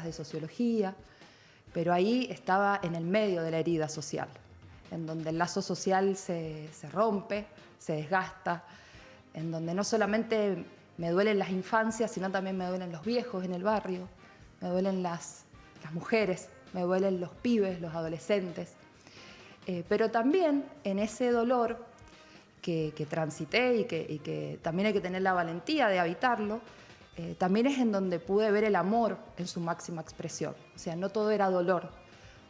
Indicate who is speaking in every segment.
Speaker 1: de sociología, pero ahí estaba en el medio de la herida social, en donde el lazo social se rompe, se desgasta, en donde no solamente me duelen las infancias, sino también me duelen los viejos en el barrio, me duelen las mujeres, me duelen los pibes, los adolescentes. Pero también en ese dolor que transité y que también hay que tener la valentía de habitarlo, también es en donde pude ver el amor en su máxima expresión. O sea, no todo era dolor.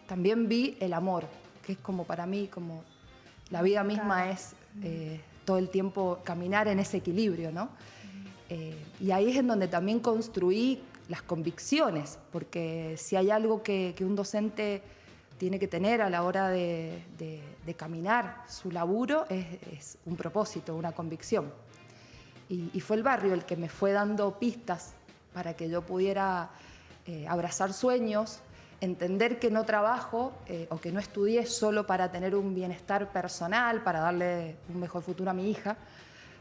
Speaker 1: También vi el amor, que es como para mí, como la vida misma es todo el tiempo caminar en ese equilibrio, ¿no? Y ahí es en donde también construí las convicciones, porque si hay algo que un docente tiene que tener a la hora de caminar su laburo es un propósito, una convicción. Y fue el barrio el que me fue dando pistas para que yo pudiera abrazar sueños, entender que no trabajo o que no estudié solo para tener un bienestar personal, para darle un mejor futuro a mi hija,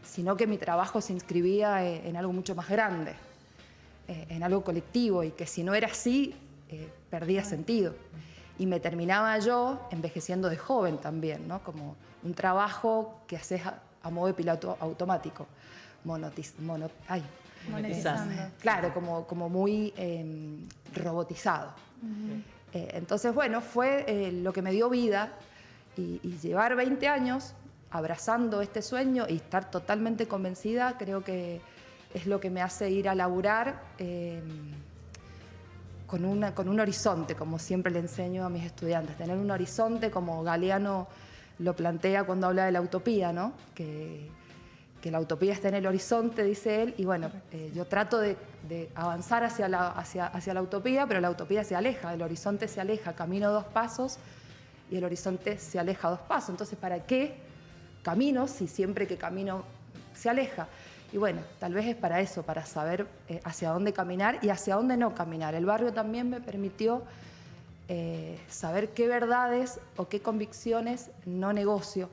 Speaker 1: sino que mi trabajo se inscribía en algo mucho más grande, en algo colectivo, y que si no era así, perdía sentido. Y me terminaba yo envejeciendo de joven también, ¿no? Como un trabajo que haces a modo de piloto automático, monetizando. Claro, como muy robotizado. Entonces, bueno, fue lo que me dio vida, y llevar 20 años abrazando este sueño y estar totalmente convencida, creo que es lo que me hace ir a laburar con un horizonte, como siempre le enseño a mis estudiantes, tener un horizonte como Galeano lo plantea cuando habla de la utopía, ¿no? Que la utopía está en el horizonte, dice él, y bueno, yo trato de avanzar hacia la utopía, pero la utopía se aleja, el horizonte se aleja, camino 2 pasos y el horizonte se aleja 2 pasos. Entonces, ¿para qué camino si siempre que camino se aleja? Y bueno, tal vez es para eso, para saber hacia dónde caminar y hacia dónde no caminar. El barrio también me permitió saber qué verdades o qué convicciones no negocio,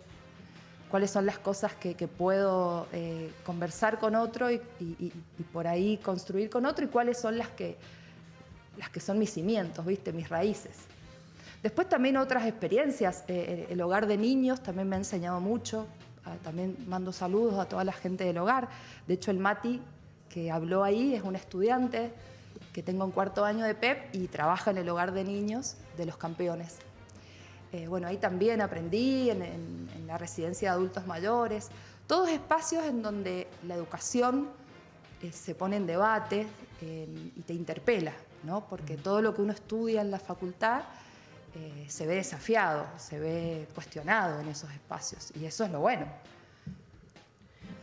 Speaker 1: cuáles son las cosas que puedo conversar con otro y por ahí construir con otro, y cuáles son las que son mis cimientos, ¿viste? Mis raíces. Después también otras experiencias, el hogar de niños también me ha enseñado mucho. También mando saludos a toda la gente del hogar. De hecho, el Mati que habló ahí es un estudiante que tengo en 4º año de PEP y trabaja en el hogar de niños de Los Campeones. Bueno, ahí también aprendí en la residencia de adultos mayores, todos espacios en donde la educación se pone en debate y te interpela, ¿no? Porque todo lo que uno estudia en la facultad se ve desafiado, se ve cuestionado en esos espacios, y eso es lo bueno.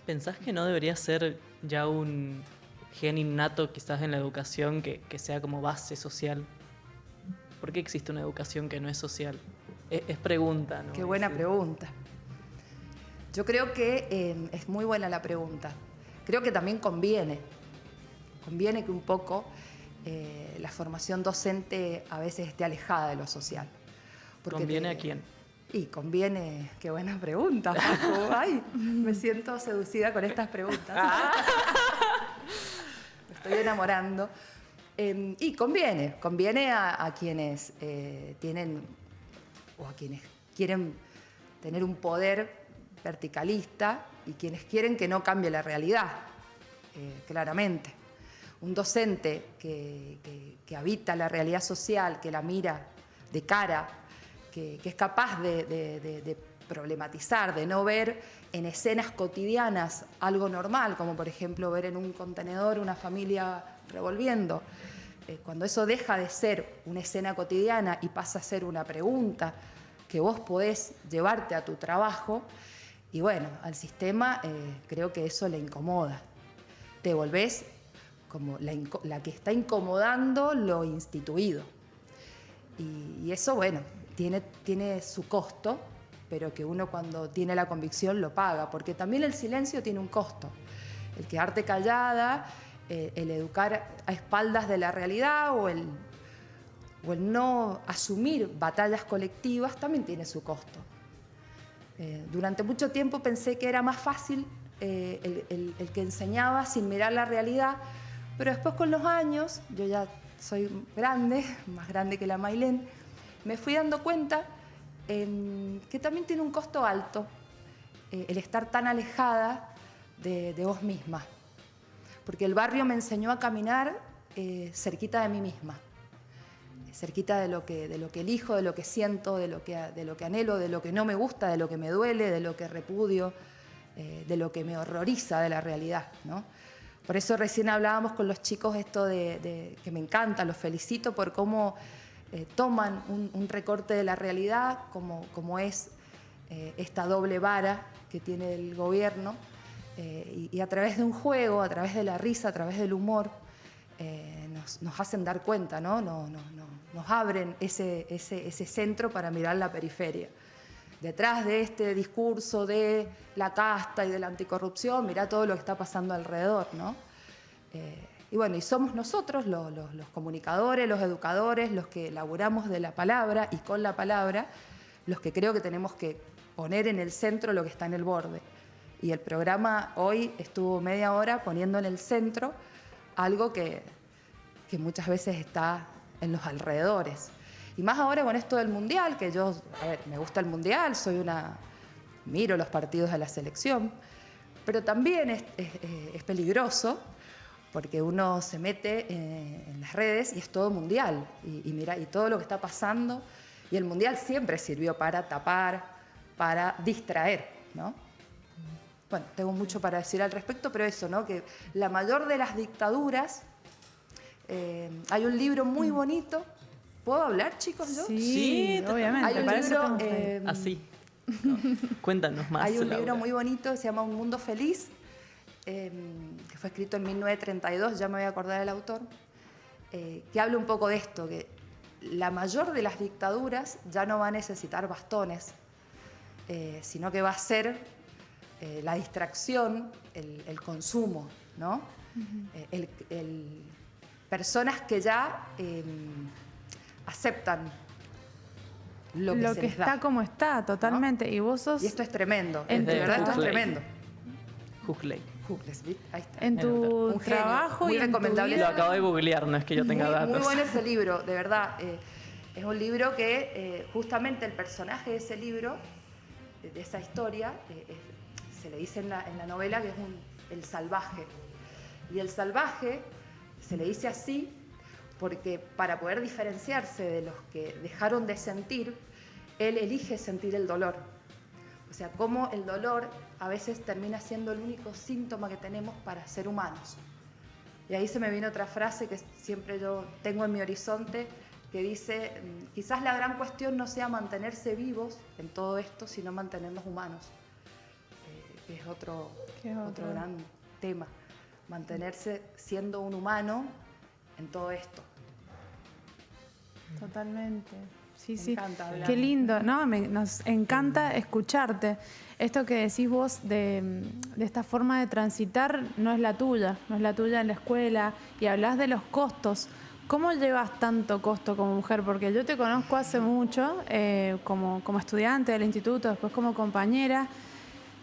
Speaker 2: ¿Pensás que no debería ser ya un gen innato quizás en la educación que sea como base social? ¿Por qué existe una educación que no es social? Es pregunta, ¿no?
Speaker 1: Qué buena pregunta. Yo creo que es muy buena la pregunta. Creo que también conviene que un poco la formación docente a veces esté alejada de lo social.
Speaker 2: ¿Conviene a quién?
Speaker 1: Y conviene, qué buena pregunta, Paco. Ay, me siento seducida con estas preguntas. Me estoy enamorando. Y conviene a quienes tienen, o a quienes quieren tener un poder verticalista y quienes quieren que no cambie la realidad, claramente. Un docente que habita la realidad social, que la mira de cara, que es capaz de problematizar, de no ver en escenas cotidianas algo normal, como por ejemplo ver en un contenedor una familia revolviendo. Cuando eso deja de ser una escena cotidiana y pasa a ser una pregunta que vos podés llevarte a tu trabajo, y bueno, al sistema creo que eso le incomoda. Te volvés como la que está incomodando lo instituido. Y eso, bueno, tiene su costo, pero que uno cuando tiene la convicción lo paga, porque también el silencio tiene un costo. El quedarte callada, el educar a espaldas de la realidad o el no asumir batallas colectivas también tiene su costo. Durante mucho tiempo pensé que era más fácil el que enseñaba sin mirar la realidad, pero después con los años, yo ya soy grande, más grande que la Mailén, me fui dando cuenta que también tiene un costo alto el estar tan alejada de vos misma. Porque el barrio me enseñó a caminar cerquita de mí misma, cerquita de lo que elijo, de lo que siento, de lo que anhelo, de lo que no me gusta, de lo que me duele, de lo que repudio, de lo que me horroriza de la realidad, ¿no? Por eso recién hablábamos con los chicos esto de que me encanta, los felicito por cómo toman un recorte de la realidad, como es esta doble vara que tiene el gobierno, y a través de un juego, a través de la risa, a través del humor, nos hacen dar cuenta, ¿no? Nos abren ese centro para mirar la periferia. Detrás de este discurso de la casta y de la anticorrupción, mirá todo lo que está pasando alrededor, ¿no? Y bueno, y somos nosotros, los comunicadores, los educadores, los que elaboramos de la palabra y con la palabra, los que creo que tenemos que poner en el centro lo que está en el borde. Y el programa hoy estuvo media hora poniendo en el centro algo que muchas veces está en los alrededores. Y más ahora con esto del Mundial, que yo, me gusta el Mundial, miro los partidos de la selección, pero también es peligroso porque uno se mete en las redes y es todo mundial. Y mira, y todo lo que está pasando. Y el Mundial siempre sirvió para tapar, para distraer, ¿no? Bueno, tengo mucho para decir al respecto, pero eso, ¿no? Que la mayor de las dictaduras, hay un libro muy bonito. ¿Puedo hablar, chicos, yo?
Speaker 3: Sí, obviamente.
Speaker 1: Hay un libro...
Speaker 2: así. No, cuéntanos más,
Speaker 1: hay un libro
Speaker 2: Laura.
Speaker 1: muy bonito que se llama Un Mundo Feliz, que fue escrito en 1932, ya me voy a acordar del autor, que habla un poco de esto, que la mayor de las dictaduras ya no va a necesitar bastones, sino que va a ser la distracción, el consumo, ¿no? Personas que ya aceptan lo que se les da.
Speaker 3: Está como está, totalmente. ¿No? Y vos sos...
Speaker 1: Y esto es tremendo, de
Speaker 3: de
Speaker 1: verdad esto es tremendo.
Speaker 2: Huxley.
Speaker 1: Ahí está.
Speaker 3: En tu
Speaker 1: un
Speaker 3: trabajo
Speaker 1: muy
Speaker 3: y
Speaker 1: recomendable.
Speaker 2: Lo acabo de googlear, no es que yo tenga datos.
Speaker 1: Muy bueno ese libro, de verdad. Es un libro que justamente el personaje de ese libro, de esa historia, se le dice en la novela que es el salvaje. Y el salvaje se le dice así porque para poder diferenciarse de los que dejaron de sentir, él elige sentir el dolor. O sea, cómo el dolor a veces termina siendo el único síntoma que tenemos para ser humanos. Y ahí se me viene otra frase que siempre yo tengo en mi horizonte, que dice, quizás la gran cuestión no sea mantenerse vivos en todo esto, sino mantenernos humanos, que es otro gran tema, mantenerse siendo un humano en todo esto.
Speaker 3: Totalmente. Sí,
Speaker 1: Me encanta hablar.
Speaker 3: Qué lindo, ¿no? Nos encanta escucharte. Esto que decís vos de esta forma de transitar no es la tuya en la escuela, y hablás de los costos. ¿Cómo llevas tanto costo como mujer? Porque yo te conozco hace mucho, como estudiante del instituto, después como compañera,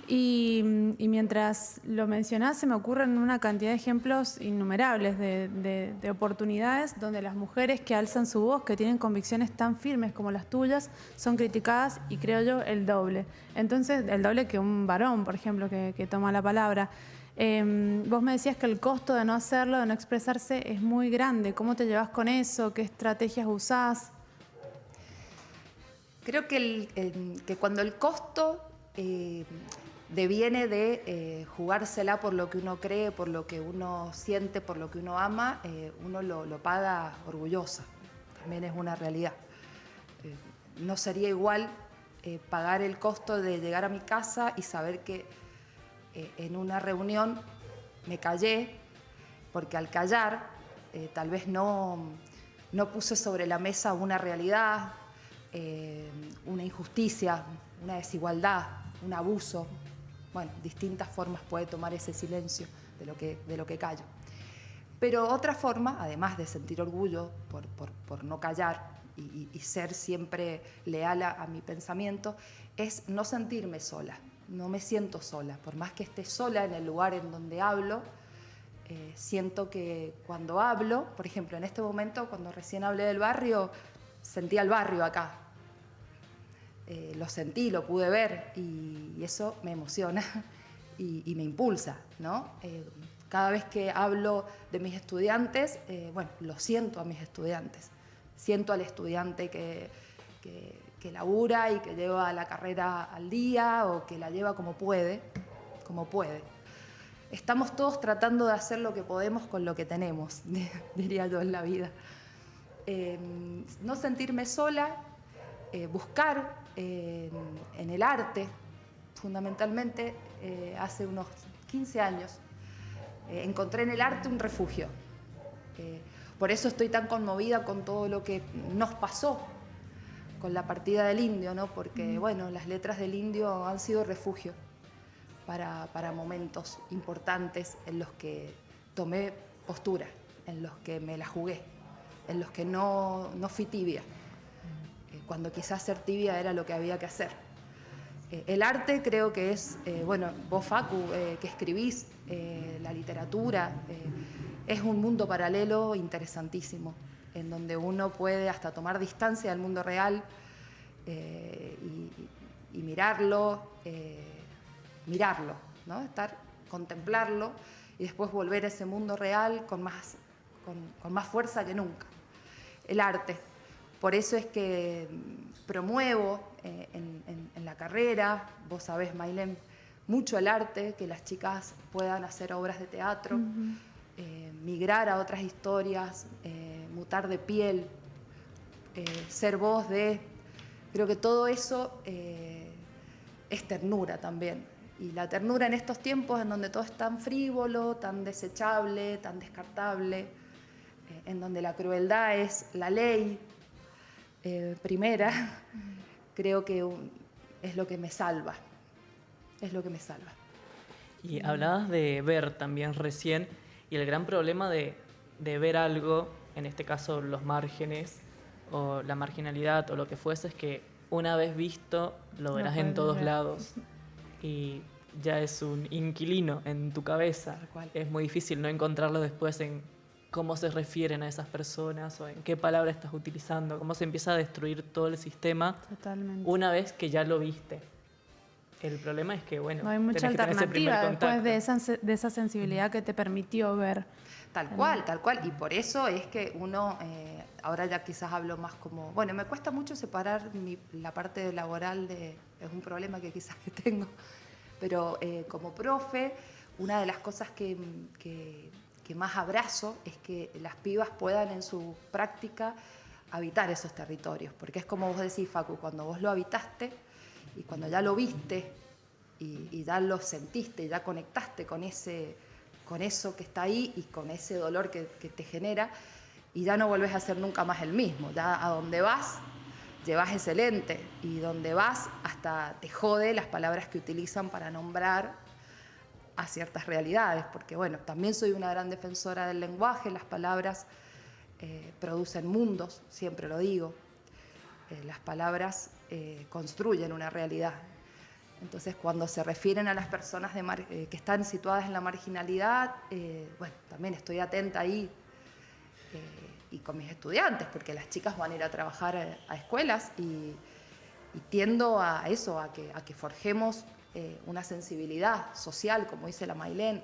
Speaker 3: y mientras lo mencionás se me ocurren una cantidad de ejemplos innumerables de oportunidades donde las mujeres que alzan su voz, que tienen convicciones tan firmes como las tuyas, son criticadas, y creo yo el doble. Entonces, el doble que un varón, por ejemplo, que toma la palabra. Vos me decías que el costo de no hacerlo, de no expresarse, es muy grande. ¿Cómo te llevas con eso? ¿Qué estrategias usás?
Speaker 1: Creo que cuando el costo deviene de jugársela por lo que uno cree, por lo que uno siente, por lo que uno ama, uno lo paga orgullosa. También es una realidad. No sería igual pagar el costo de llegar a mi casa y saber que en una reunión me callé, porque al callar tal vez no puse sobre la mesa una realidad, una injusticia, una desigualdad, un abuso. Bueno, distintas formas puede tomar ese silencio de lo que callo. Pero otra forma, además de sentir orgullo por no callar y ser siempre leal a mi pensamiento, es no sentirme sola. No me siento sola. Por más que esté sola en el lugar en donde hablo, Siento que cuando hablo, por ejemplo, en este momento, cuando recién hablé del barrio, sentía el barrio acá. Lo sentí, lo pude ver y eso me emociona y me impulsa, ¿no? Cada vez que hablo de mis estudiantes, bueno, lo siento a mis estudiantes. Siento al estudiante que labura y que lleva la carrera al día o que la lleva como puede, como puede. Estamos todos tratando de hacer lo que podemos con lo que tenemos, diría yo en la vida. No sentirme sola, buscar en el arte, fundamentalmente, hace unos 15 años, encontré en el arte un refugio. Por eso estoy tan conmovida con todo lo que nos pasó con la partida del indio, ¿no? Porque, bueno, las letras del indio han sido refugio para momentos importantes en los que tomé postura, en los que me la jugué, en los que no fui tibia, cuando quizás ser tibia era lo que había que hacer. El arte creo que es, bueno, vos Facu, que escribís, la literatura, es un mundo paralelo interesantísimo, en donde uno puede hasta tomar distancia del mundo real y mirarlo, ¿no? Contemplarlo y después volver a ese mundo real con más fuerza que nunca. El arte. Por eso es que promuevo en la carrera, vos sabés, Mailén, mucho el arte, que las chicas puedan hacer obras de teatro, migrar a otras historias, mutar de piel, ser voz de... Creo que todo eso es ternura también. Y la ternura en estos tiempos en donde todo es tan frívolo, tan desechable, tan descartable, en donde la crueldad es la ley primera, creo que es lo que me salva. Es lo que me salva.
Speaker 2: Y hablabas de ver también recién, y el gran problema de ver algo, en este caso los márgenes, o la marginalidad, o lo que fuese, es que una vez visto, lo verás en todos lados. Y ya es un inquilino en tu cabeza. Es muy difícil no encontrarlo después en cómo se refieren a esas personas o en qué palabra estás utilizando, cómo se empieza a destruir todo el sistema.
Speaker 3: Totalmente.
Speaker 2: Una vez que ya lo viste. El problema es que, bueno,
Speaker 3: no hay mucha
Speaker 2: tenés que tener ese primer
Speaker 3: alternativa
Speaker 2: contacto.
Speaker 3: después de esa sensibilidad que te permitió ver.
Speaker 1: Tal cual. Y por eso es que uno, ahora ya quizás hablo más como... Bueno, me cuesta mucho separar la parte laboral es un problema que quizás que tengo, pero como profe, una de las cosas que más abrazo es que las pibas puedan en su práctica habitar esos territorios, porque es como vos decís, Facu, cuando vos lo habitaste y cuando ya lo viste y ya lo sentiste, ya conectaste con eso que está ahí y con ese dolor que te genera, y ya no volvés a ser nunca más el mismo. Ya a donde vas, llevas ese lente, y donde vas hasta te jode las palabras que utilizan para nombrar a ciertas realidades, porque bueno, también soy una gran defensora del lenguaje, las palabras producen mundos, siempre lo digo, las palabras construyen una realidad. Entonces, cuando se refieren a las personas que están situadas en la marginalidad, bueno, también estoy atenta ahí y con mis estudiantes, porque las chicas van a ir a trabajar a escuelas y tiendo a eso, a que forjemos una sensibilidad social, como dice la Mailén,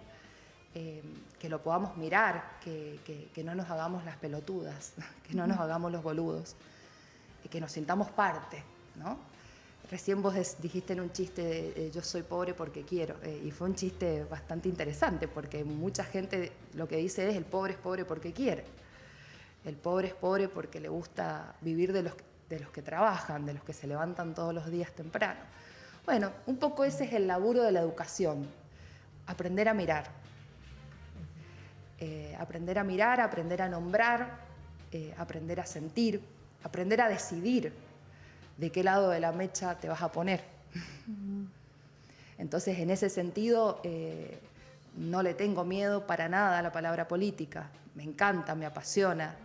Speaker 1: que lo podamos mirar, que no nos hagamos las pelotudas, que no nos hagamos los boludos, que nos sintamos parte, ¿no? Recién vos dijiste en un chiste, yo soy pobre porque quiero, y fue un chiste bastante interesante, porque mucha gente lo que dice es pobre porque quiere. El pobre es pobre porque le gusta vivir de los que trabajan, de los que se levantan todos los días temprano. Bueno, un poco ese es el laburo de la educación, aprender a mirar. Aprender a mirar, aprender a nombrar, aprender a sentir, aprender a decidir de qué lado de la mecha te vas a poner. Entonces, en ese sentido, no le tengo miedo para nada a la palabra política. Me encanta, me apasiona,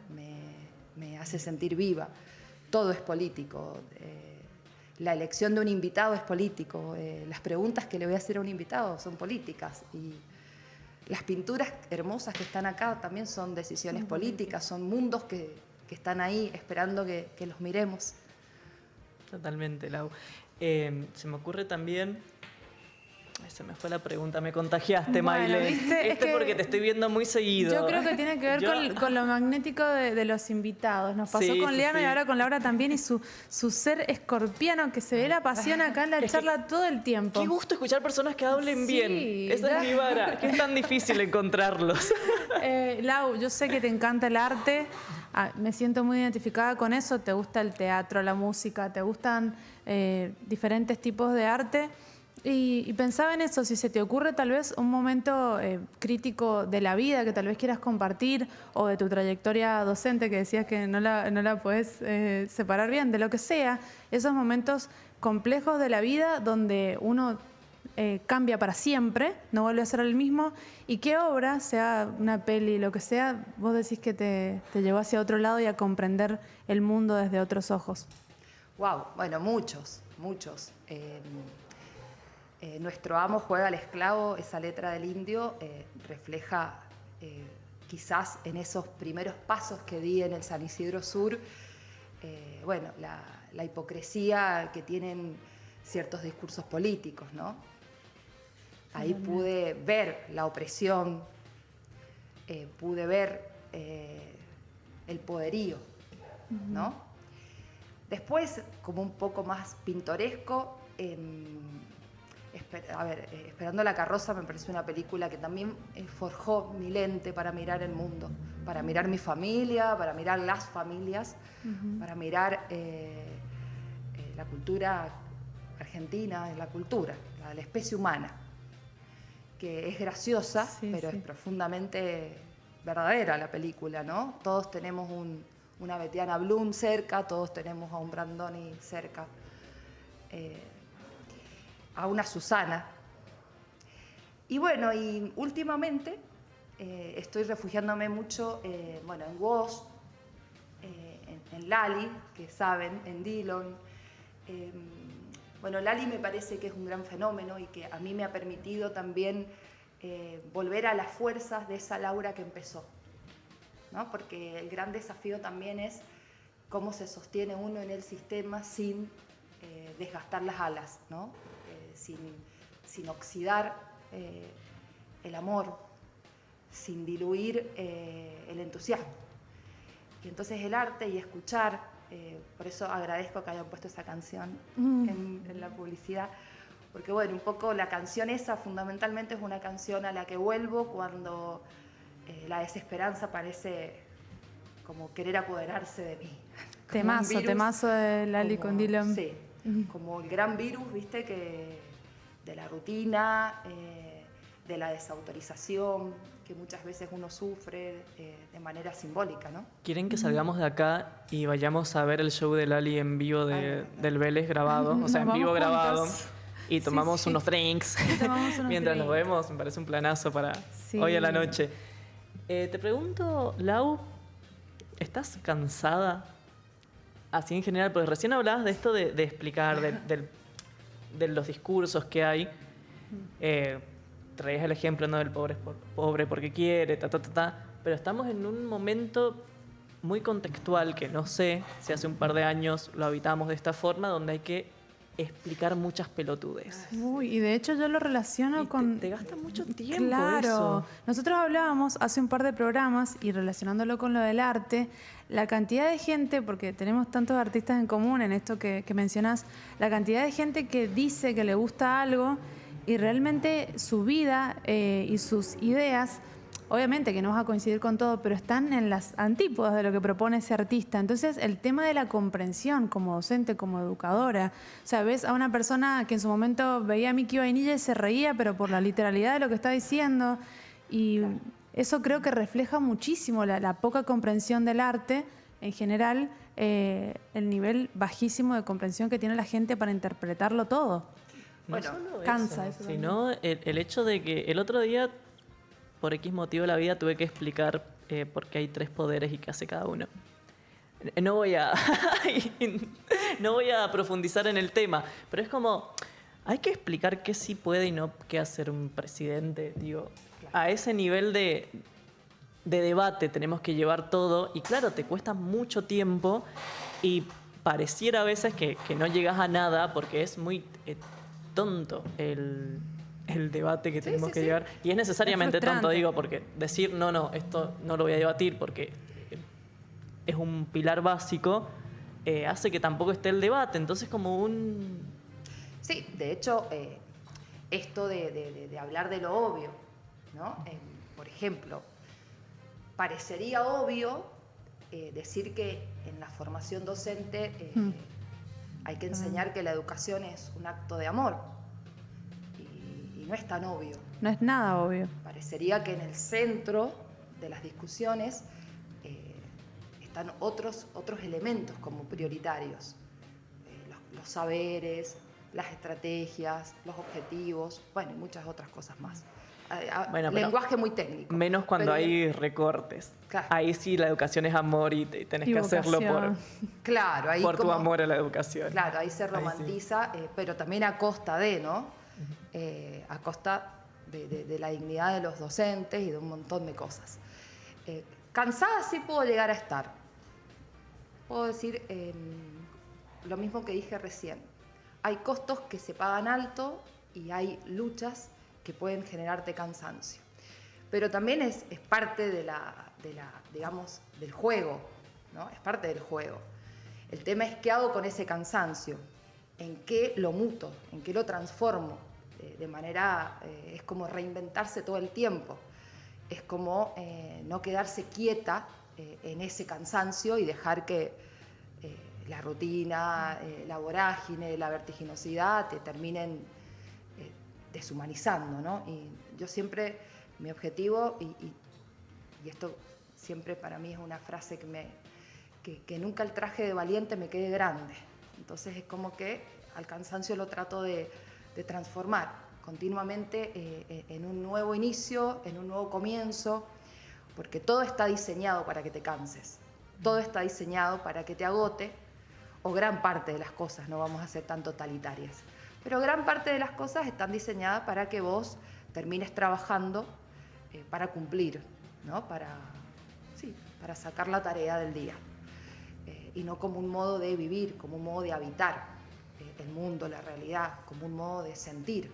Speaker 1: me hace sentir viva. Todo es político. La elección de un invitado es político. Las preguntas que le voy a hacer a un invitado son políticas. Y las pinturas hermosas que están acá también son decisiones políticas, son mundos que están ahí esperando que los miremos.
Speaker 2: Totalmente, Lau. Se me ocurre también... Ay, se me fue la pregunta, me contagiaste,
Speaker 3: Bueno,
Speaker 2: Maile.
Speaker 3: ¿viste? Es que
Speaker 2: porque te estoy viendo muy seguido.
Speaker 3: Yo creo que tiene que ver con lo magnético de los invitados. Nos pasó
Speaker 2: Sí,
Speaker 3: con
Speaker 2: sí,
Speaker 3: Liano
Speaker 2: sí.
Speaker 3: y ahora con Laura también, y su ser escorpiano, que se ve la pasión acá en la charla todo el tiempo.
Speaker 2: Qué gusto escuchar personas que hablen
Speaker 3: Sí,
Speaker 2: bien. Esa
Speaker 3: ya.
Speaker 2: es mi vara. Que es tan difícil encontrarlos.
Speaker 3: Lau, yo sé que te encanta el arte. Me siento muy identificada con eso. Te gusta el teatro, la música, te gustan diferentes tipos de arte. Y pensaba en eso, si se te ocurre tal vez un momento crítico de la vida que tal vez quieras compartir, o de tu trayectoria docente, que decías que no la podés separar bien, de lo que sea, esos momentos complejos de la vida donde uno cambia para siempre, no vuelve a ser el mismo, y qué obra, sea una peli, lo que sea, vos decís que te llevó hacia otro lado y a comprender el mundo desde otros ojos.
Speaker 1: Wow, bueno, muchos. Nuestro amo juega al esclavo, esa letra del Indio, refleja quizás en esos primeros pasos que di en el San Isidro Sur, la hipocresía que tienen ciertos discursos políticos, ¿no? Ahí pude ver la opresión, pude ver el poderío, ¿no? Después, como un poco más pintoresco, Esperando la carroza me pareció una película que también forjó mi lente para mirar el mundo, para mirar mi familia, para mirar las familias, para mirar la cultura argentina, la cultura, la de la especie humana, que es graciosa,
Speaker 3: Sí,
Speaker 1: pero
Speaker 3: sí.
Speaker 1: es profundamente verdadera la película, ¿no? Todos tenemos una Betiana Blum cerca, todos tenemos a un Brandoni cerca. A una Susana. Y bueno, y últimamente estoy refugiándome mucho en Woz, en Lali, que saben, en Dillon. Lali me parece que es un gran fenómeno y que a mí me ha permitido también volver a las fuerzas de esa Laura que empezó, ¿no? Porque el gran desafío también es cómo se sostiene uno en el sistema sin desgastar las alas, ¿no? Sin oxidar el amor, sin diluir el entusiasmo. Y entonces el arte y escuchar, por eso agradezco que hayan puesto esa canción en la publicidad, porque bueno, un poco la canción esa fundamentalmente es una canción a la que vuelvo cuando la desesperanza parece como querer apoderarse de mí.
Speaker 3: Temazo de Lali con Dillon.
Speaker 1: Sí, como el gran virus, viste, de la rutina, de la desautorización, que muchas veces uno sufre de manera simbólica, ¿no?
Speaker 2: ¿Quieren que salgamos de acá y vayamos a ver el show de Lali en vivo del Vélez grabado? O sea, en
Speaker 3: Nos
Speaker 2: vivo
Speaker 3: vamos
Speaker 2: grabado.
Speaker 3: juntas.
Speaker 2: Y tomamos
Speaker 3: Sí.
Speaker 2: unos drinks
Speaker 3: Tomamos unos
Speaker 2: mientras nos
Speaker 3: drinks.
Speaker 2: vemos. Me parece un planazo para
Speaker 3: Sí.
Speaker 2: hoy a la noche. Te pregunto, Lau, ¿estás cansada? Así en general, porque recién hablabas de esto de explicar, de los discursos que hay. Traías el ejemplo, ¿no?, del pobre porque quiere, pero estamos en un momento muy contextual que no sé si hace un par de años lo habitamos de esta forma, donde hay que explicar muchas pelotudes.
Speaker 3: Uy, y de hecho yo lo relaciono
Speaker 2: Y
Speaker 3: con...
Speaker 2: te gasta mucho tiempo
Speaker 3: Claro.
Speaker 2: eso.
Speaker 3: Nosotros hablábamos hace un par de programas, y relacionándolo con lo del arte, la cantidad de gente, porque tenemos tantos artistas en común en esto que mencionás, la cantidad de gente que dice que le gusta algo y realmente su vida y sus ideas, obviamente que no vas a coincidir con todo, pero están en las antípodas de lo que propone ese artista. Entonces, el tema de la comprensión como docente, como educadora, o sea, ves a una persona que en su momento veía a Mickey Vainilla y se reía, pero por la literalidad de lo que está diciendo, y eso creo que refleja muchísimo la poca comprensión del arte en general, el nivel bajísimo de comprensión que tiene la gente para interpretarlo todo.
Speaker 1: Bueno,
Speaker 2: no solo
Speaker 3: cansa eso
Speaker 2: sino el hecho de que el otro día, por X motivo de la vida, tuve que explicar por qué hay 3 poderes y qué hace cada uno. No voy a profundizar en el tema, pero es como, hay que explicar qué sí puede y no qué hacer un presidente. Digo, a ese nivel de debate tenemos que llevar todo y claro, te cuesta mucho tiempo y pareciera a veces que no llegas a nada porque es muy tonto el debate que tenemos que llevar. Y es necesariamente tonto, digo, porque decir, no, esto no lo voy a debatir porque es un pilar básico, hace que tampoco esté el debate. Entonces como un...
Speaker 1: Sí, de hecho, esto de hablar de lo obvio, ¿no? Por ejemplo, parecería obvio decir que en la formación docente hay que enseñar que la educación es un acto de amor. Y no es tan obvio.
Speaker 3: No es nada obvio.
Speaker 1: Parecería que en el centro de las discusiones están otros elementos como prioritarios. Los saberes, las estrategias, los objetivos, bueno, y muchas otras cosas más. Bueno, lenguaje muy técnico.
Speaker 2: Menos cuando hay recortes.
Speaker 1: Claro.
Speaker 2: Ahí sí la educación es amor y tenés que hacerlo
Speaker 1: claro, ahí
Speaker 2: por tu amor a la educación.
Speaker 1: Claro, ahí se romantiza, sí. Pero también a costa de, ¿no? A costa de la dignidad de los docentes y de un montón de cosas. Cansada sí puedo llegar a estar. Puedo decir lo mismo que dije recién. Hay costos que se pagan alto y hay luchas que pueden generarte cansancio. Pero también es parte digamos, del juego, ¿no? Es parte del juego. El tema es qué hago con ese cansancio, en qué lo muto, en qué lo transformo. De manera, es como reinventarse todo el tiempo. Es como no quedarse quieta en ese cansancio y dejar que la rutina, la vorágine, la vertiginosidad te terminen deshumanizando, ¿no? Y yo siempre, mi objetivo, y esto siempre para mí es una frase que nunca el traje de valiente me quede grande. Entonces es como que al cansancio lo trato de transformar continuamente en un nuevo inicio, en un nuevo comienzo, porque todo está diseñado para que te canses, todo está diseñado para que te agote, o gran parte de las cosas, no vamos a ser tan totalitarias. Pero gran parte de las cosas están diseñadas para que vos termines trabajando para cumplir, ¿no? Para sacar la tarea del día. Y no como un modo de vivir, como un modo de habitar el mundo, la realidad, como un modo de sentir.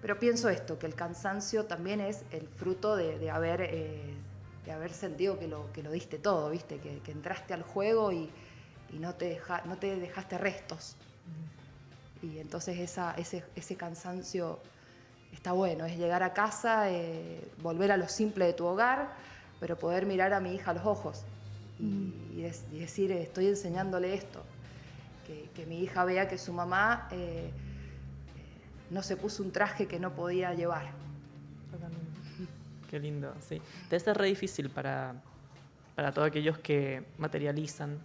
Speaker 1: Pero pienso esto, que el cansancio también es el fruto de haber sentido que lo diste todo, ¿viste? Que entraste al juego y no te dejaste restos. Y entonces ese cansancio está bueno, es llegar a casa, volver a lo simple de tu hogar, pero poder mirar a mi hija a los ojos y decir, estoy enseñándole esto, que mi hija vea que su mamá no se puso un traje que no podía llevar.
Speaker 2: Totalmente. Qué lindo, sí. Debe ser re difícil para todos aquellos que materializan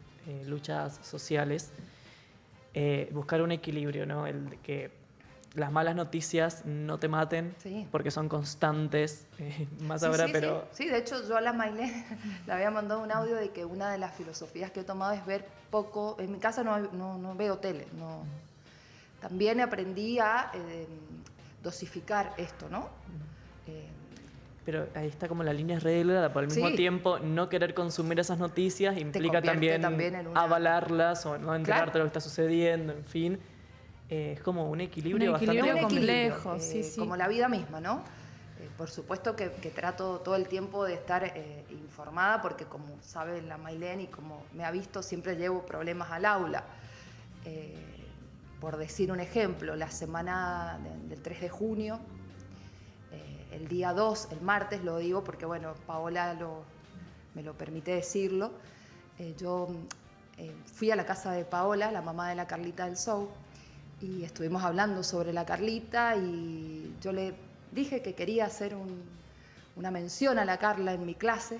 Speaker 2: luchas sociales, buscar un equilibrio, ¿no? El de que las malas noticias no te maten, sí, porque son constantes, más sí, ahora,
Speaker 1: sí,
Speaker 2: pero...
Speaker 1: Sí, de hecho yo a la Mailén le había mandado un audio de que una de las filosofías que he tomado es ver poco, en mi casa no veo tele, no. También aprendí a dosificar esto, ¿no?
Speaker 2: Pero ahí está como la línea re delgada, pero al mismo tiempo no querer consumir esas noticias implica también en avalarlas o no enterarte de lo que está sucediendo, en fin. Es como un equilibrio bastante
Speaker 3: complejo,
Speaker 1: como la vida misma, ¿no? Por supuesto que trato todo el tiempo de estar informada porque como sabe la Mailén y como me ha visto, siempre llevo problemas al aula. Por decir un ejemplo, la semana del 3 de junio, el día 2, el martes, lo digo porque, bueno, Paola me lo permite decirlo, yo fui a la casa de Paola, la mamá de la Carlita del Show, y estuvimos hablando sobre la Carlita y yo le dije que quería hacer una mención a la Carla en mi clase,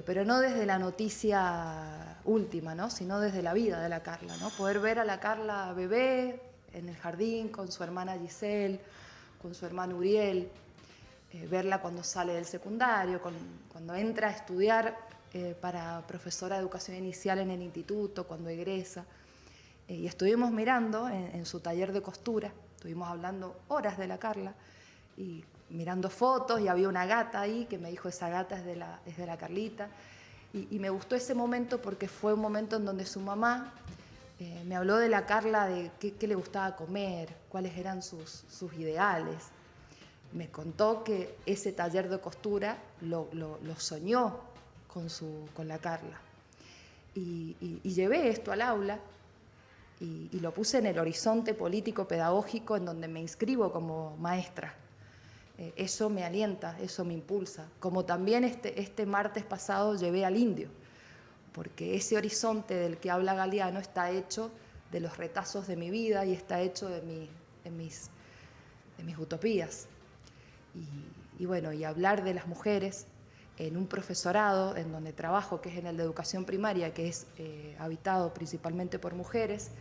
Speaker 1: pero no desde la noticia última, ¿no? Sino desde la vida de la Carla, ¿no? Poder ver a la Carla bebé en el jardín con su hermana Giselle, con su hermano Uriel, verla cuando sale del secundario, cuando entra a estudiar para profesora de educación inicial en el instituto, cuando egresa. Y estuvimos mirando en su taller de costura, estuvimos hablando horas de la Carla, y mirando fotos, y había una gata ahí que me dijo, esa gata es de la Carlita. Y me gustó ese momento porque fue un momento en donde su mamá me habló de la Carla, de qué le gustaba comer, cuáles eran sus ideales. Me contó que ese taller de costura lo soñó con la Carla. Y llevé esto al aula y lo puse en el horizonte político-pedagógico en donde me inscribo como maestra. Eso me alienta, eso me impulsa. Como también este martes pasado llevé al indio, porque ese horizonte del que habla Galeano está hecho de los retazos de mi vida y está hecho de mis utopías. Y bueno, y hablar de las mujeres en un profesorado en donde trabajo, que es en el de educación primaria, que es habitado principalmente por mujeres,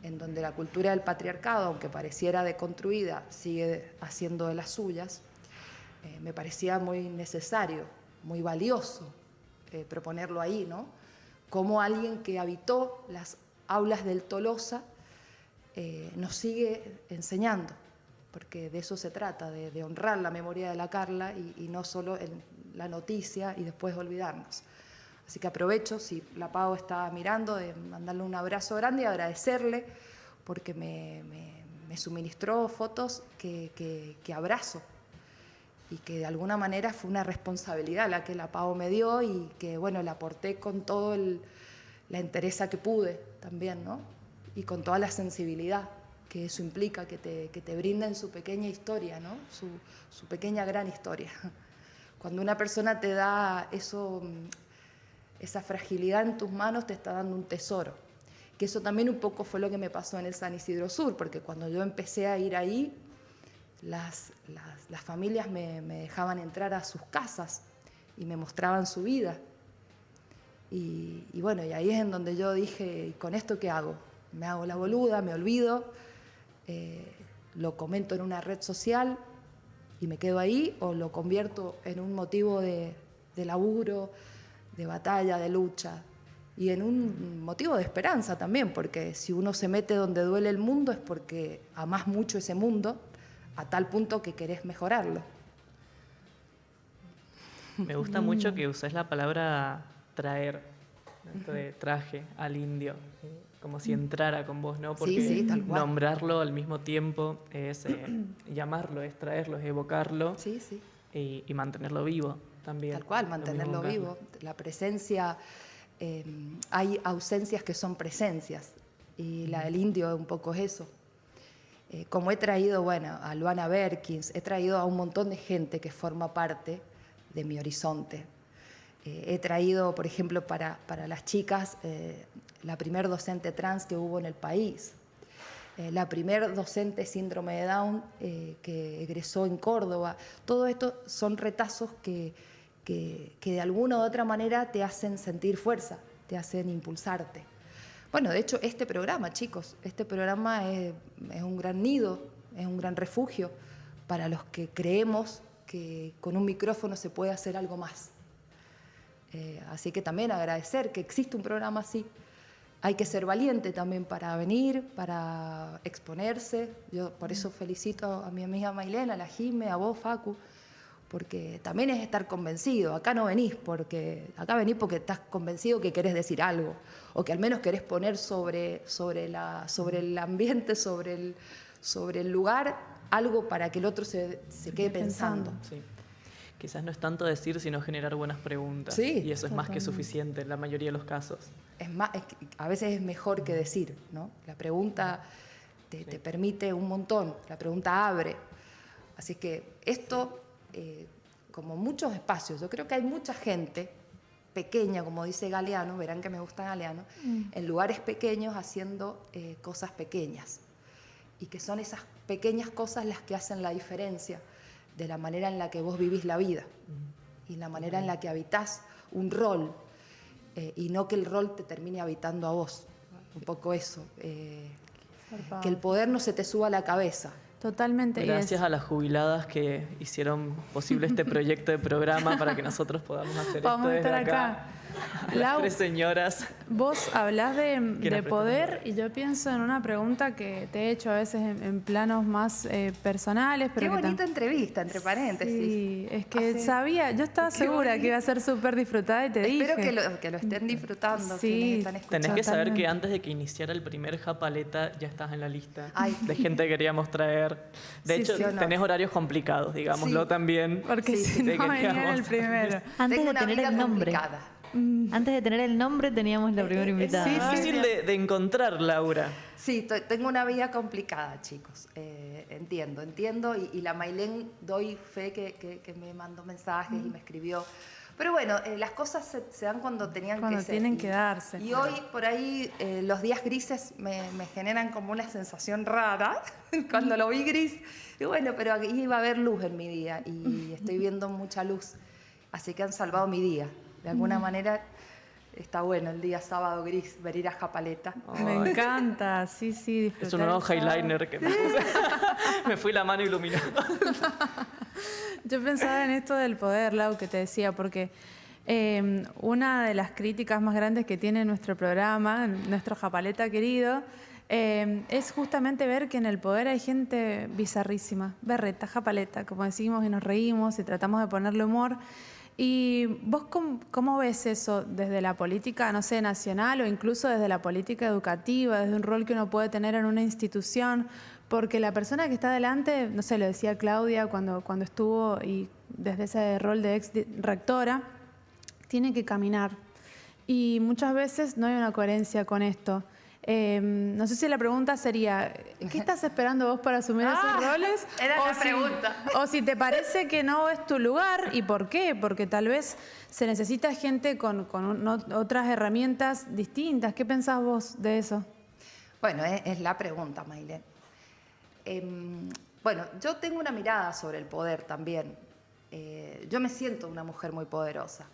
Speaker 1: en donde la cultura del patriarcado, aunque pareciera deconstruida, sigue haciendo de las suyas, me parecía muy necesario, muy valioso proponerlo ahí, ¿no? Como alguien que habitó las aulas del Tolosa nos sigue enseñando, porque de eso se trata, de honrar la memoria de la Carla y no solo en la noticia y después olvidarnos. Así que aprovecho, si la Pau está mirando, de mandarle un abrazo grande y agradecerle porque me suministró fotos que abrazo y que de alguna manera fue una responsabilidad la que la Pau me dio y que, bueno, la aporté con toda la entereza que pude también, ¿no? Y con toda la sensibilidad que eso implica, que te brinden su pequeña historia, ¿no? Su pequeña gran historia. Cuando una persona te da eso, esa fragilidad en tus manos, te está dando un tesoro. Que eso también un poco fue lo que me pasó en el San Isidro Sur, porque cuando yo empecé a ir ahí, las familias me dejaban entrar a sus casas y me mostraban su vida. Y bueno, y ahí es en donde yo dije, ¿y con esto qué hago? Me hago la boluda, me olvido, lo comento en una red social y me quedo ahí, o lo convierto en un motivo de laburo, de batalla, de lucha, y en un motivo de esperanza también, porque si uno se mete donde duele el mundo es porque amás mucho ese mundo, a tal punto que querés mejorarlo.
Speaker 2: Me gusta mucho que uses la palabra traer, ¿no? Esto de traje al indio, como si entrara con vos, ¿no? Porque
Speaker 1: sí, tal cual.
Speaker 2: nombrarlo al mismo tiempo es llamarlo, es traerlo, es evocarlo,
Speaker 1: Sí, sí.
Speaker 2: Y mantenerlo vivo también.
Speaker 1: Tal cual, mantenerlo vivo. La presencia, hay ausencias que son presencias, y la del indio es un poco eso. Como he traído, bueno, a Luana Berkins, he traído a un montón de gente que forma parte de mi horizonte. He traído, por ejemplo, para las chicas, la primer docente trans que hubo en el país, la primer docente síndrome de Down que egresó en Córdoba. Todo esto son retazos que de alguna u otra manera te hacen sentir fuerza, te hacen impulsarte. Bueno, de hecho, este programa, chicos, este programa es un gran nido, es un gran refugio para los que creemos que con un micrófono se puede hacer algo más. Así que también agradecer que existe un programa así. Hay que ser valiente también para venir, para exponerse. Yo por eso felicito a mi amiga Mailena, a la Jime, a vos, Facu, porque también es estar convencido. Acá no venís acá venís porque estás convencido que querés decir algo, o que al menos querés poner sobre el ambiente, sobre el lugar, algo para que el otro se quede pensando.
Speaker 2: Sí. Quizás no es tanto decir, sino generar buenas preguntas.
Speaker 1: Sí,
Speaker 2: y eso es más que suficiente en la mayoría de los casos.
Speaker 1: A veces es mejor que decir, ¿no? La pregunta te permite un montón, la pregunta abre. Así que esto, como muchos espacios, yo creo que hay mucha gente pequeña, como dice Galeano, verán que me gusta Galeano, en lugares pequeños haciendo cosas pequeñas. Y que son esas pequeñas cosas las que hacen la diferencia de la manera en la que vos vivís la vida y la manera en la que habitás un rol, y no que el rol te termine habitando a vos. Un poco eso. Que el poder no se te suba a la cabeza.
Speaker 3: Totalmente.
Speaker 2: Gracias a las jubiladas que hicieron posible este proyecto de programa para que nosotros podamos hacer esto desde acá. Las
Speaker 3: Lau,
Speaker 2: 3 señoras.
Speaker 3: vos hablás de
Speaker 2: apretan
Speaker 3: poder y yo pienso en una pregunta que te he hecho a veces en planos más personales. Pero
Speaker 1: Qué
Speaker 3: que
Speaker 1: bonita entrevista, entre paréntesis.
Speaker 3: Sí, es que
Speaker 1: Hace-
Speaker 3: sabía, yo estaba
Speaker 1: Qué
Speaker 3: segura
Speaker 1: bonito.
Speaker 3: que iba a ser súper disfrutada y te
Speaker 1: Espero
Speaker 3: dije.
Speaker 1: que lo estén disfrutando
Speaker 3: Sí,
Speaker 1: quienes están escuchando.
Speaker 2: Tenés que saber que
Speaker 3: Totalmente.
Speaker 2: antes de que iniciara el primer Japaleta ya estás en la lista
Speaker 1: Ay.
Speaker 2: de gente que queríamos traer. De
Speaker 3: Sí,
Speaker 2: hecho,
Speaker 3: sí.
Speaker 2: tenés horarios complicados, digámoslo
Speaker 1: Sí.
Speaker 2: también.
Speaker 3: Porque
Speaker 1: Sí,
Speaker 3: si
Speaker 1: sí,
Speaker 3: no
Speaker 2: te
Speaker 3: venía en
Speaker 2: queríamos
Speaker 3: el primero.
Speaker 4: Antes
Speaker 1: Tengo
Speaker 4: de
Speaker 1: una
Speaker 4: tener
Speaker 1: vida
Speaker 4: el nombre.
Speaker 1: complicada.
Speaker 4: Antes de tener el nombre teníamos la primera invitada.
Speaker 3: sí,
Speaker 2: Difícil de encontrar, Laura.
Speaker 1: Sí, tengo una vida complicada, chicos. Entiendo. Y la Mailén, doy fe que me mandó mensajes y me escribió. Pero bueno, las cosas se dan cuando tenían
Speaker 3: Cuando
Speaker 1: que ser.
Speaker 3: tienen que darse.
Speaker 1: Y hoy, por ahí, los días grises me generan como una sensación rara cuando lo vi gris. Y bueno, pero aquí iba a haber luz en mi día y estoy viendo mucha luz. Así que han salvado mi día. De alguna manera está bueno el día sábado gris, venir a Japaleta.
Speaker 3: Me encanta, sí, disfrutar.
Speaker 2: Es un nuevo
Speaker 3: el sábado.
Speaker 2: highliner que me puse. Me fui la mano iluminada.
Speaker 3: Yo pensaba en esto del poder, Lau, que te decía, porque una de las críticas más grandes que tiene nuestro programa, nuestro Japaleta querido, es justamente ver que en el poder hay gente bizarrísima, berreta, japaleta, como decimos, y nos reímos y tratamos de ponerle humor. ¿Y vos cómo ves eso desde la política, no sé, nacional o incluso desde la política educativa, desde un rol que uno puede tener en una institución? Porque la persona que está adelante, no sé, lo decía Claudia cuando estuvo y desde ese rol de ex rectora, tiene que caminar. Y muchas veces no hay una coherencia con esto. No sé si la pregunta sería, ¿qué estás esperando vos para asumir esos roles?
Speaker 1: era la
Speaker 3: si,
Speaker 1: pregunta.
Speaker 3: O si te parece que no es tu lugar, ¿y por qué? Porque tal vez se necesita gente con otras herramientas distintas. ¿Qué pensás vos de eso?
Speaker 1: Bueno, es la pregunta, Mailén. Bueno, yo tengo una mirada sobre el poder también. Yo me siento una mujer muy poderosa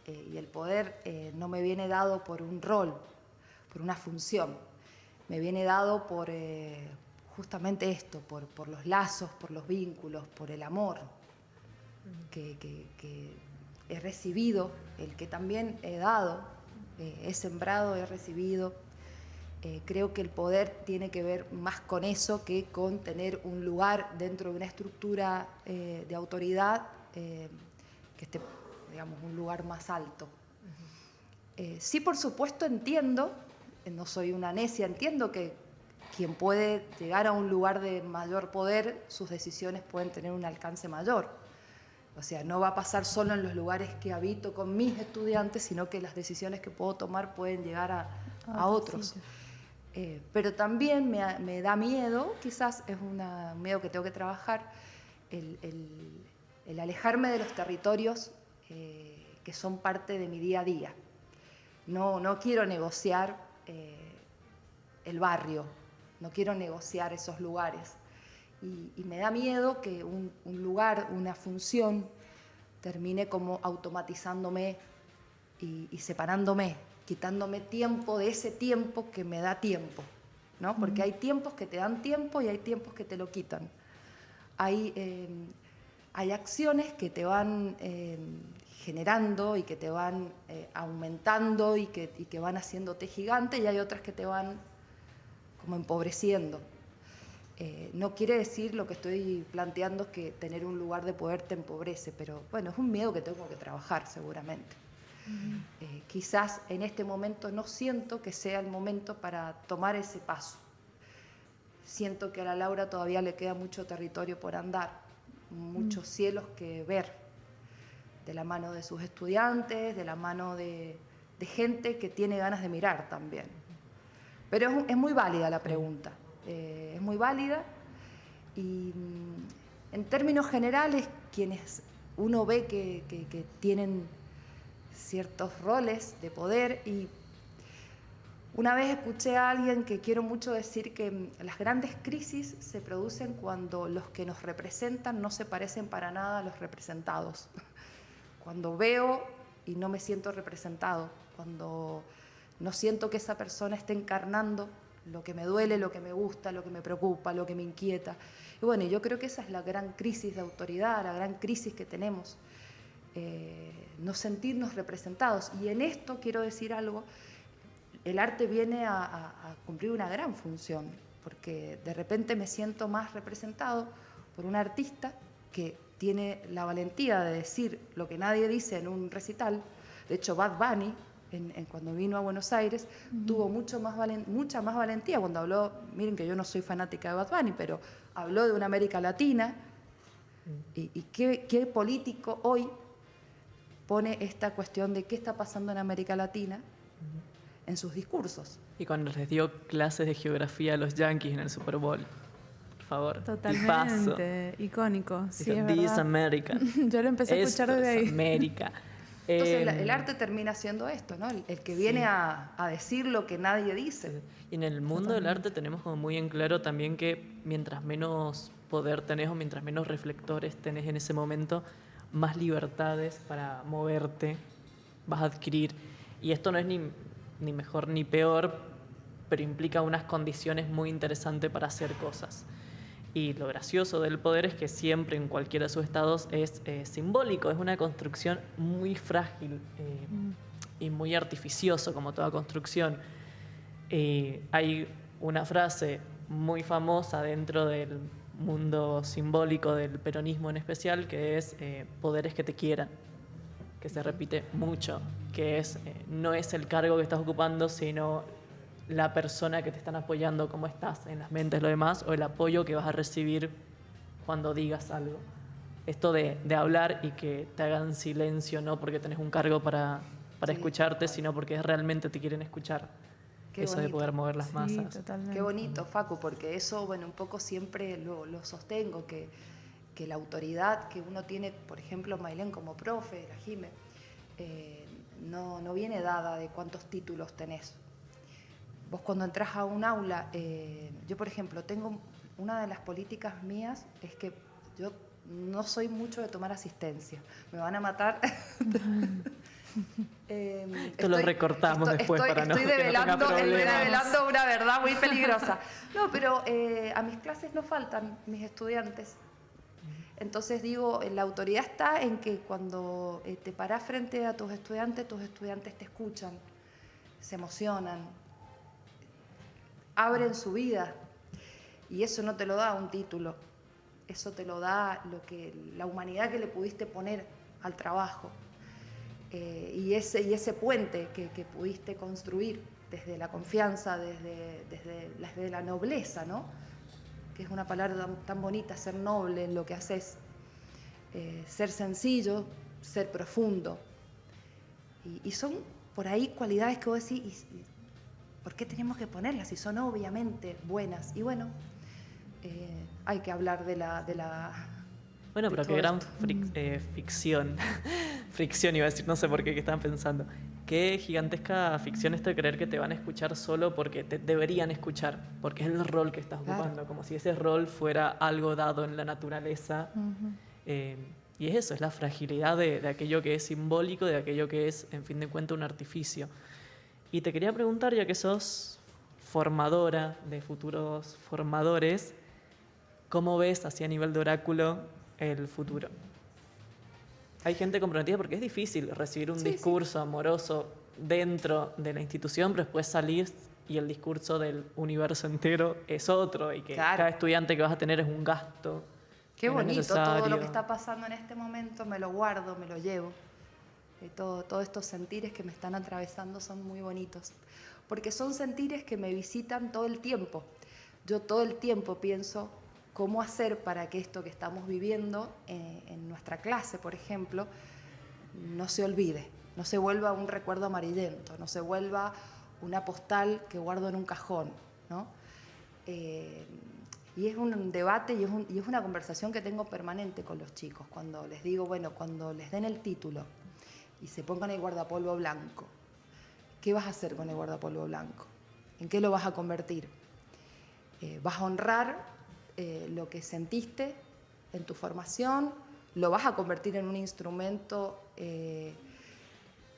Speaker 1: y el poder no me viene dado por un rol, por una función. Me viene dado por justamente esto, por los lazos, por los vínculos, por el amor que he recibido, el que también he dado, he sembrado, he recibido. Creo que el poder tiene que ver más con eso que con tener un lugar dentro de una estructura de autoridad que esté, digamos, un lugar más alto. Sí, por supuesto, entiendo, no soy una necia, entiendo que quien puede llegar a un lugar de mayor poder, sus decisiones pueden tener un alcance mayor. O sea, no va a pasar solo en los lugares que habito con mis estudiantes, sino que las decisiones que puedo tomar pueden llegar a otros. Pero también me da miedo, quizás es un miedo que tengo que trabajar, el alejarme de los territorios que son parte de mi día a día. No quiero negociar el barrio, no quiero negociar esos lugares. Y me da miedo que un lugar, una función, termine como automatizándome y separándome, quitándome tiempo de ese tiempo que me da tiempo, ¿no? Porque hay tiempos que te dan tiempo y hay tiempos que te lo quitan. Hay acciones que te van generando y que te van aumentando y que van haciéndote gigante, y hay otras que te van como empobreciendo. No quiere decir, lo que estoy planteando, que tener un lugar de poder te empobrece, pero bueno, es un miedo que tengo que trabajar seguramente. Quizás en este momento no siento que sea el momento para tomar ese paso. Siento que a la Laura todavía le queda mucho territorio por andar, muchos cielos que ver, de la mano de sus estudiantes, de la mano de gente que tiene ganas de mirar también. Pero es muy válida la pregunta, es muy válida, y en términos generales, quienes uno ve que tienen ciertos roles de poder, y una vez escuché a alguien que quiero mucho decir que las grandes crisis se producen cuando los que nos representan no se parecen para nada a los representados. Cuando veo y no me siento representado, cuando no siento que esa persona esté encarnando lo que me duele, lo que me gusta, lo que me preocupa, lo que me inquieta. Y bueno, yo creo que esa es la gran crisis de autoridad, la gran crisis que tenemos. no sentirnos representados. Y en esto quiero decir algo, el arte viene a cumplir una gran función, porque de repente me siento más representado por un artista que tiene la valentía de decir lo que nadie dice en un recital. De hecho, Bad Bunny, cuando vino a Buenos Aires, tuvo mucha más valentía cuando habló. Miren que yo no soy fanática de Bad Bunny, pero habló de una América Latina. ¿Y qué político hoy pone esta cuestión de qué está pasando en América Latina en sus discursos?
Speaker 2: Y cuando les dio clases de geografía a los Yankees en el Super Bowl, por favor.
Speaker 3: Totalmente, icónico. Sí, es
Speaker 2: This
Speaker 3: verdad.
Speaker 2: America.
Speaker 3: Yo lo empecé a escuchar
Speaker 2: Esto
Speaker 3: desde
Speaker 2: es
Speaker 3: ahí.
Speaker 2: América.
Speaker 1: Entonces el arte termina siendo esto, ¿no? El que viene a decir lo que nadie dice.
Speaker 2: Y en el mundo del arte tenemos como muy en claro también que mientras menos poder tenés o mientras menos reflectores tenés en ese momento, más libertades para moverte vas a adquirir. Y esto no es ni mejor ni peor, pero implica unas condiciones muy interesantes para hacer cosas. Y lo gracioso del poder es que siempre en cualquiera de sus estados es simbólico, es una construcción muy frágil y muy artificioso como toda construcción. Hay una frase muy famosa dentro del mundo simbólico del peronismo en especial que es poderes que te quieran, que se repite mucho, que es no es el cargo que estás ocupando, sino la persona que te están apoyando, cómo estás en las mentes, lo demás, o el apoyo que vas a recibir cuando digas algo. Esto de hablar y que te hagan silencio, no porque tenés un cargo para escucharte, sino porque realmente te quieren escuchar.
Speaker 1: Qué
Speaker 2: eso
Speaker 1: bonito.
Speaker 2: de poder mover las masas.
Speaker 3: Sí, totalmente.
Speaker 1: Qué bonito, Facu, porque eso, bueno, un poco siempre lo sostengo, que la autoridad que uno tiene, por ejemplo, Mailén como profe, la Jime, no viene dada de cuántos títulos tenés. Vos cuando entras a un aula, yo por ejemplo, tengo una de las políticas mías, es que yo no soy mucho de tomar asistencia. Me van a matar.
Speaker 2: Esto lo recortamos después para no
Speaker 1: estoy
Speaker 2: que no tenga
Speaker 1: develando, estoy
Speaker 2: problemas.
Speaker 1: develando una verdad muy peligrosa. No, pero a mis clases no faltan mis estudiantes. Entonces digo, la autoridad está en que cuando te parás frente a tus estudiantes te escuchan, se emocionan, abren su vida. Y eso no te lo da un título, eso te lo da la humanidad que le pudiste poner al trabajo. Y ese puente que pudiste construir desde la confianza, desde la nobleza, ¿no? Que es una palabra tan bonita, ser noble en lo que haces, ser sencillo, ser profundo. Y son por ahí cualidades que vos decís, ¿por qué tenemos que ponerlas si son obviamente buenas? Y bueno, hay que hablar de la
Speaker 2: Bueno, pero qué gran ficción. Fricción iba a decir, no sé por qué estaban pensando. Qué gigantesca ficción esto de creer que te van a escuchar solo porque te deberían escuchar, porque es el rol que estás ocupando, como si ese rol fuera algo dado en la naturaleza. Y es eso, es la fragilidad de aquello que es simbólico, de aquello que es, en fin de cuentas, un artificio. Y te quería preguntar, ya que sos formadora de futuros formadores, ¿cómo ves, así a nivel de oráculo, el futuro? Hay gente comprometida porque es difícil recibir un discurso amoroso dentro de la institución, pero después salís y el discurso del universo entero es otro y que cada estudiante que vas a tener es un gasto.
Speaker 1: Qué bonito todo lo que está pasando en este momento, me lo guardo, me lo llevo. Todos estos sentires que me están atravesando son muy bonitos, porque son sentires que me visitan todo el tiempo. Yo todo el tiempo pienso cómo hacer para que esto que estamos viviendo en nuestra clase, por ejemplo, no se olvide, no se vuelva un recuerdo amarillento, no se vuelva una postal que guardo en un cajón, ¿no? Y es un debate y es una conversación que tengo permanente con los chicos, cuando les digo, bueno, cuando les den el título y se pongan el guardapolvo blanco, ¿qué vas a hacer con el guardapolvo blanco? ¿En qué lo vas a convertir? ¿Vas a honrar lo que sentiste en tu formación? ¿Lo vas a convertir en un instrumento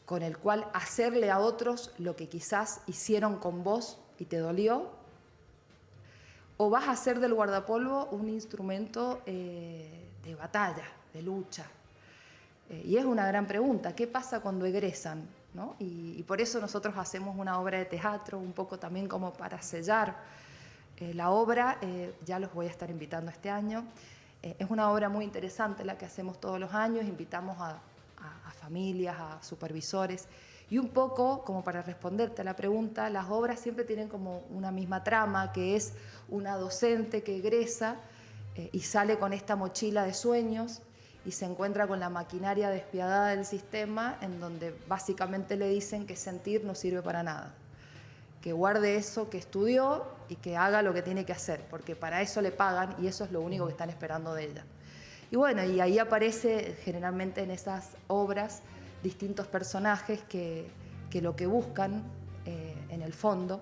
Speaker 1: con el cual hacerle a otros lo que quizás hicieron con vos y te dolió? ¿O vas a hacer del guardapolvo un instrumento de batalla, de lucha? Y es una gran pregunta, ¿qué pasa cuando egresan? ¿No? Y por eso nosotros hacemos una obra de teatro, un poco también como para sellar la obra, ya los voy a estar invitando este año. Es una obra muy interesante la que hacemos todos los años, invitamos a familias, a supervisores, y un poco, como para responderte a la pregunta, las obras siempre tienen como una misma trama, que es una docente que egresa y sale con esta mochila de sueños y se encuentra con la maquinaria despiadada del sistema, en donde básicamente le dicen que sentir no sirve para nada, que guarde eso que estudió y que haga lo que tiene que hacer, porque para eso le pagan y eso es lo único que están esperando de ella. Y bueno, y ahí aparece generalmente en esas obras distintos personajes que lo que buscan en el fondo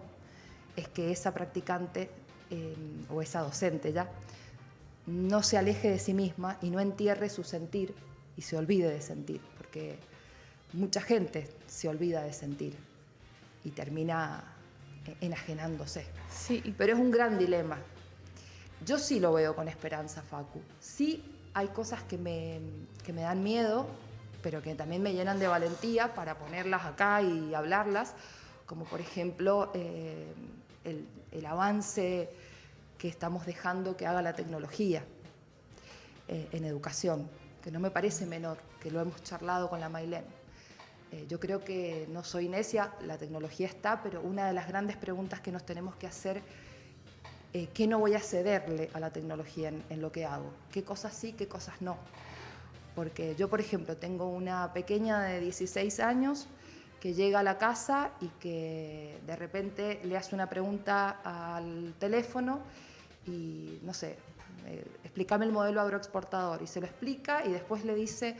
Speaker 1: es que esa practicante o esa docente ya no se aleje de sí misma y no entierre su sentir y se olvide de sentir, porque mucha gente se olvida de sentir y termina enajenándose.
Speaker 3: Sí.
Speaker 1: Pero es un gran dilema. Yo sí lo veo con esperanza, Facu. Sí hay cosas que me dan miedo, pero que también me llenan de valentía para ponerlas acá y hablarlas, como por ejemplo el avance que estamos dejando que haga la tecnología en educación, que no me parece menor, que lo hemos charlado con la Mailén. Yo creo que no soy necia, la tecnología está, pero una de las grandes preguntas que nos tenemos que hacer, ¿qué no voy a cederle a la tecnología en lo que hago? ¿Qué cosas sí, qué cosas no? Porque yo, por ejemplo, tengo una pequeña de 16 años que llega a la casa y que de repente le hace una pregunta al teléfono y, no sé, explícame el modelo agroexportador, y se lo explica y después le dice,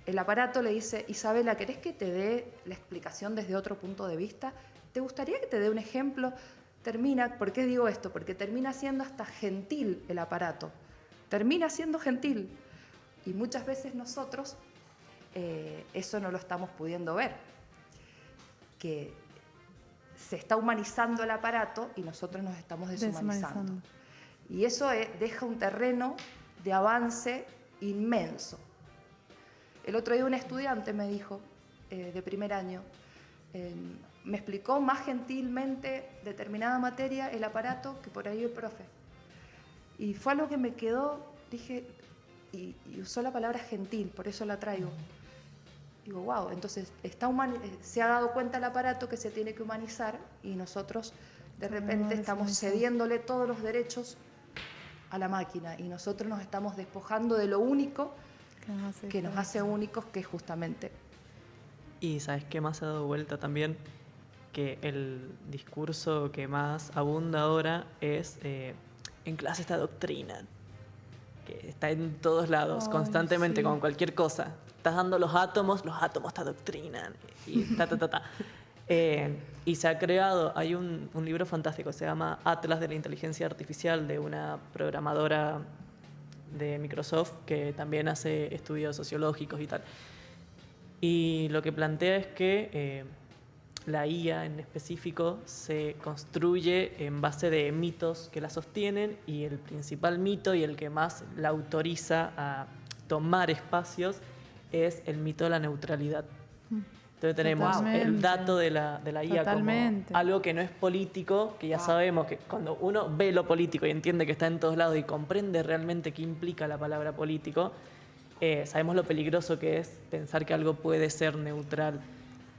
Speaker 1: el aparato le dice, Isabela, ¿querés que te dé la explicación desde otro punto de vista? ¿Te gustaría que te dé un ejemplo? Termina, ¿por qué digo esto? Porque termina siendo hasta gentil el aparato, termina siendo gentil. Y muchas veces nosotros eso no lo estamos pudiendo ver, que se está humanizando el aparato y nosotros nos estamos deshumanizando. Y eso deja un terreno de avance inmenso. El otro día un estudiante me dijo, de primer año, me explicó más gentilmente determinada materia el aparato que por ahí el profe. Y fue algo que me quedó, dije, y usó la palabra gentil, por eso la traigo. Digo, wow, entonces se ha dado cuenta el aparato que se tiene que humanizar y nosotros de repente estamos cediéndole todos los derechos a la máquina y nosotros nos estamos despojando de lo único que nos hace únicos, que es justamente.
Speaker 2: Y ¿sabes qué más se ha dado vuelta también? Que el discurso que más abunda ahora es en clase esta doctrina, que está en todos lados, constantemente, con cualquier cosa. Estás dando los átomos te adoctrinan, y y se ha creado, hay un libro fantástico, se llama Atlas de la Inteligencia Artificial, de una programadora de Microsoft que también hace estudios sociológicos y tal. Y lo que plantea es que la IA en específico se construye en base de mitos que la sostienen, y el principal mito y el que más la autoriza a tomar espacios es el mito de la neutralidad. Entonces tenemos el dato de la IA como algo que no es político, que ya sabemos que cuando uno ve lo político y entiende que está en todos lados y comprende realmente qué implica la palabra político, sabemos lo peligroso que es pensar que algo puede ser neutral.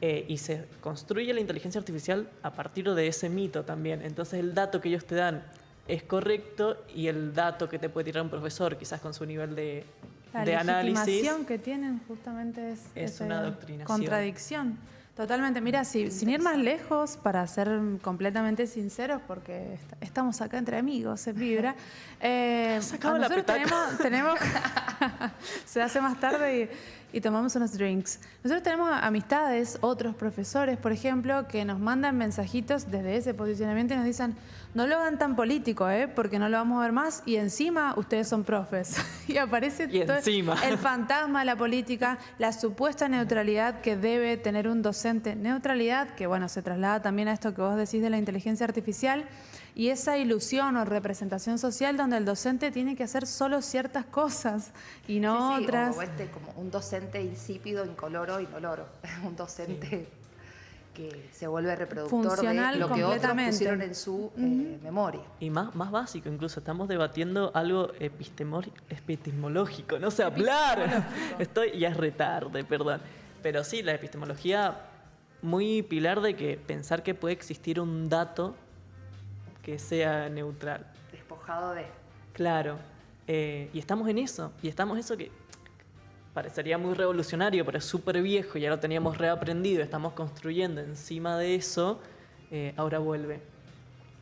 Speaker 2: Y se construye la inteligencia artificial a partir de ese mito también. Entonces el dato que ellos te dan es correcto y el dato que te puede tirar un profesor, quizás con su nivel de análisis. La
Speaker 3: legitimación que tienen justamente
Speaker 2: es una adoctrinación.
Speaker 3: Contradicción. Totalmente. Mira, sin ir más lejos, para ser completamente sinceros, porque estamos acá entre amigos, se vibra. Nosotros tenemos se hace más tarde y tomamos unos drinks. Nosotros tenemos amistades, otros profesores, por ejemplo, que nos mandan mensajitos desde ese posicionamiento y nos dicen, no lo hagan tan político, porque no lo vamos a ver más, y encima ustedes son profes. Y aparece el fantasma de la política, la supuesta neutralidad que debe tener un docente. Neutralidad que, bueno, se traslada también a esto que vos decís de la inteligencia artificial, y esa ilusión o representación social donde el docente tiene que hacer solo ciertas cosas y no otras.
Speaker 1: Como un docente docente insípido, incoloro, inoloro. Un docente que se vuelve reproductor
Speaker 3: Funcional
Speaker 1: de lo que otros
Speaker 3: completamente.
Speaker 1: pusieron en su memoria.
Speaker 2: Y más básico, incluso estamos debatiendo algo epistemológico, no sé hablar. Ya es retarde, perdón. Pero sí, la epistemología, muy pilar de que pensar que puede existir un dato que sea neutral.
Speaker 1: Despojado de...
Speaker 2: Claro. Y estamos en eso. Y estamos en eso que parecería muy revolucionario, pero es súper viejo, ya lo teníamos reaprendido, estamos construyendo encima de eso, ahora vuelve.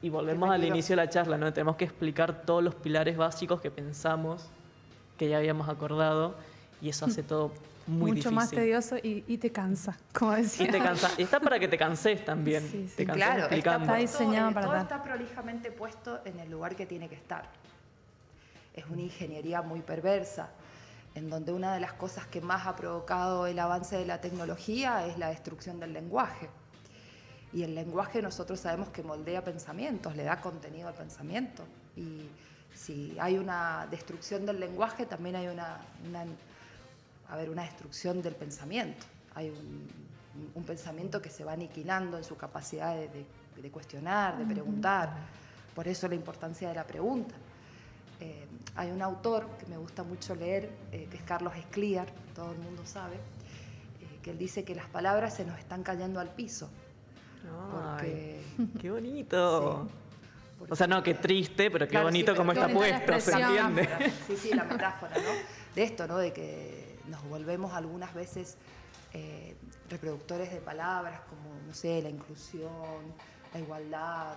Speaker 2: Y volvemos al inicio de la charla, ¿no? Tenemos que explicar todos los pilares básicos que pensamos, que ya habíamos acordado, y eso hace todo muy difícil.
Speaker 3: Mucho más tedioso y te cansa, como decía.
Speaker 2: Y te cansa. Y está para que te canses también.
Speaker 3: Sí, sí.
Speaker 2: Te cansas
Speaker 1: Claro,
Speaker 2: explicando.
Speaker 3: Está diseñado para
Speaker 1: todo
Speaker 3: tal.
Speaker 1: está prolijamente puesto en el lugar que tiene que estar. Es una ingeniería muy perversa, en donde una de las cosas que más ha provocado el avance de la tecnología es la destrucción del lenguaje. Y el lenguaje nosotros sabemos que moldea pensamientos, le da contenido al pensamiento. Y si hay una destrucción del lenguaje, también hay una destrucción del pensamiento. Hay un pensamiento que se va aniquilando en su capacidad de cuestionar, de preguntar. Por eso la importancia de la pregunta. Hay un autor que me gusta mucho leer, que es Carlos Escliar, todo el mundo sabe, que él dice que las palabras se nos están cayendo al piso. Porque,
Speaker 2: Ay, ¡qué bonito!
Speaker 1: Sí,
Speaker 2: O sea, no, qué triste, pero qué
Speaker 1: claro,
Speaker 2: bonito
Speaker 1: sí,
Speaker 2: como
Speaker 1: pero
Speaker 2: está
Speaker 3: qué bonita la
Speaker 2: puesto, ¿se
Speaker 3: expresión.
Speaker 2: entiende?
Speaker 1: Sí, la metáfora, ¿no? De esto, ¿no? De que nos volvemos algunas veces reproductores de palabras como, no sé, la inclusión, la igualdad,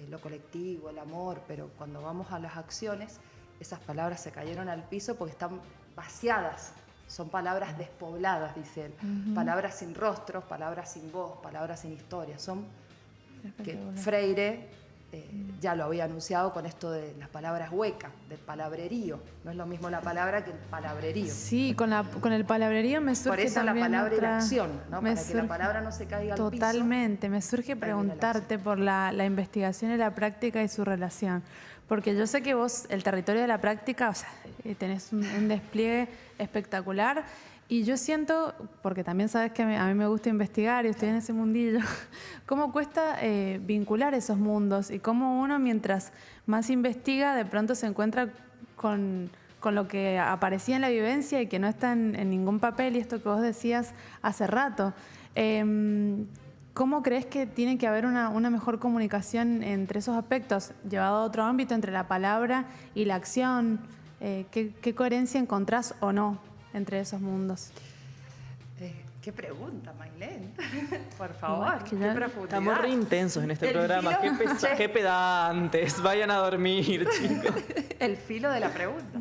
Speaker 1: lo colectivo, el amor, pero cuando vamos a las acciones, esas palabras se cayeron al piso porque están vaciadas. Son palabras despobladas, dice él. Palabras sin rostros, palabras sin voz, palabras sin historia. Son que Freire ya lo había anunciado con esto de las palabras huecas, del palabrerío. No es lo mismo la palabra que el palabrerío.
Speaker 3: Sí, con el palabrerío me surge
Speaker 1: Por eso la
Speaker 3: también
Speaker 1: palabra y
Speaker 3: otra...
Speaker 1: la acción, ¿no?
Speaker 3: me
Speaker 1: Para que la
Speaker 3: surge-
Speaker 1: palabra no se caiga al piso.
Speaker 3: Totalmente, me surge
Speaker 1: Ahí viene la
Speaker 3: preguntarte por la investigación y la práctica y su relación. Porque yo sé que vos, el territorio de la práctica, o sea, tenés un despliegue espectacular. Y yo siento, porque también sabes que a mí me gusta investigar y estoy en ese mundillo, cómo cuesta vincular esos mundos y cómo uno, mientras más investiga, de pronto se encuentra con lo que aparecía en la vivencia y que no está en ningún papel, y esto que vos decías hace rato. ¿Cómo crees que tiene que haber una mejor comunicación entre esos aspectos, llevado a otro ámbito, entre la palabra y la acción? ¿Qué coherencia encontrás o no entre esos mundos?
Speaker 1: Qué pregunta, Maylén. Por favor,
Speaker 3: Es que
Speaker 1: qué
Speaker 3: ya
Speaker 1: profundidad.
Speaker 2: Estamos re intensos en este
Speaker 1: El
Speaker 2: programa.
Speaker 1: filo-
Speaker 2: Qué pedantes. Vayan a dormir, chicos.
Speaker 1: El filo de la pregunta.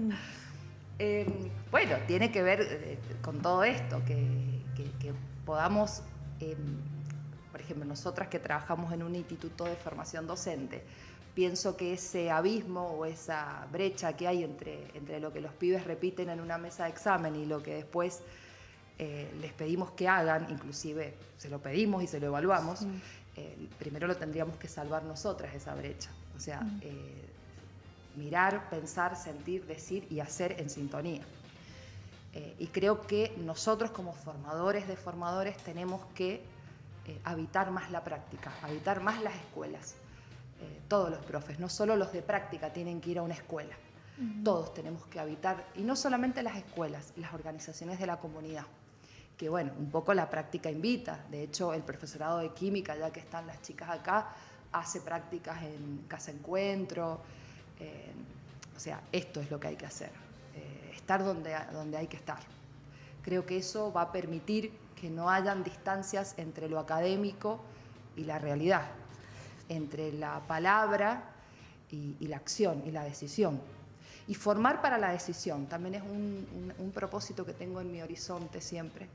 Speaker 1: Bueno, tiene que ver con todo esto, que podamos, por ejemplo, nosotras que trabajamos en un instituto de formación docente, pienso que ese abismo o esa brecha que hay entre lo que los pibes repiten en una mesa de examen y lo que después les pedimos que hagan, inclusive se lo pedimos y se lo evaluamos, primero lo tendríamos que salvar nosotras, esa brecha. O sea, mirar, pensar, sentir, decir y hacer en sintonía. Y creo que nosotros como formadores de formadores tenemos que habitar más la práctica, habitar más las escuelas. Todos los profes, no solo los de práctica tienen que ir a una escuela. Todos tenemos que habitar, y no solamente las escuelas, las organizaciones de la comunidad, que bueno, un poco la práctica invita. De hecho, el profesorado de química, ya que están las chicas acá, hace prácticas en Casa Encuentro. O sea, esto es lo que hay que hacer, estar donde hay que estar. Creo que eso va a permitir que no hayan distancias entre lo académico y la realidad, entre la palabra y la acción y la decisión. Y formar para la decisión también es un propósito que tengo en mi horizonte siempre.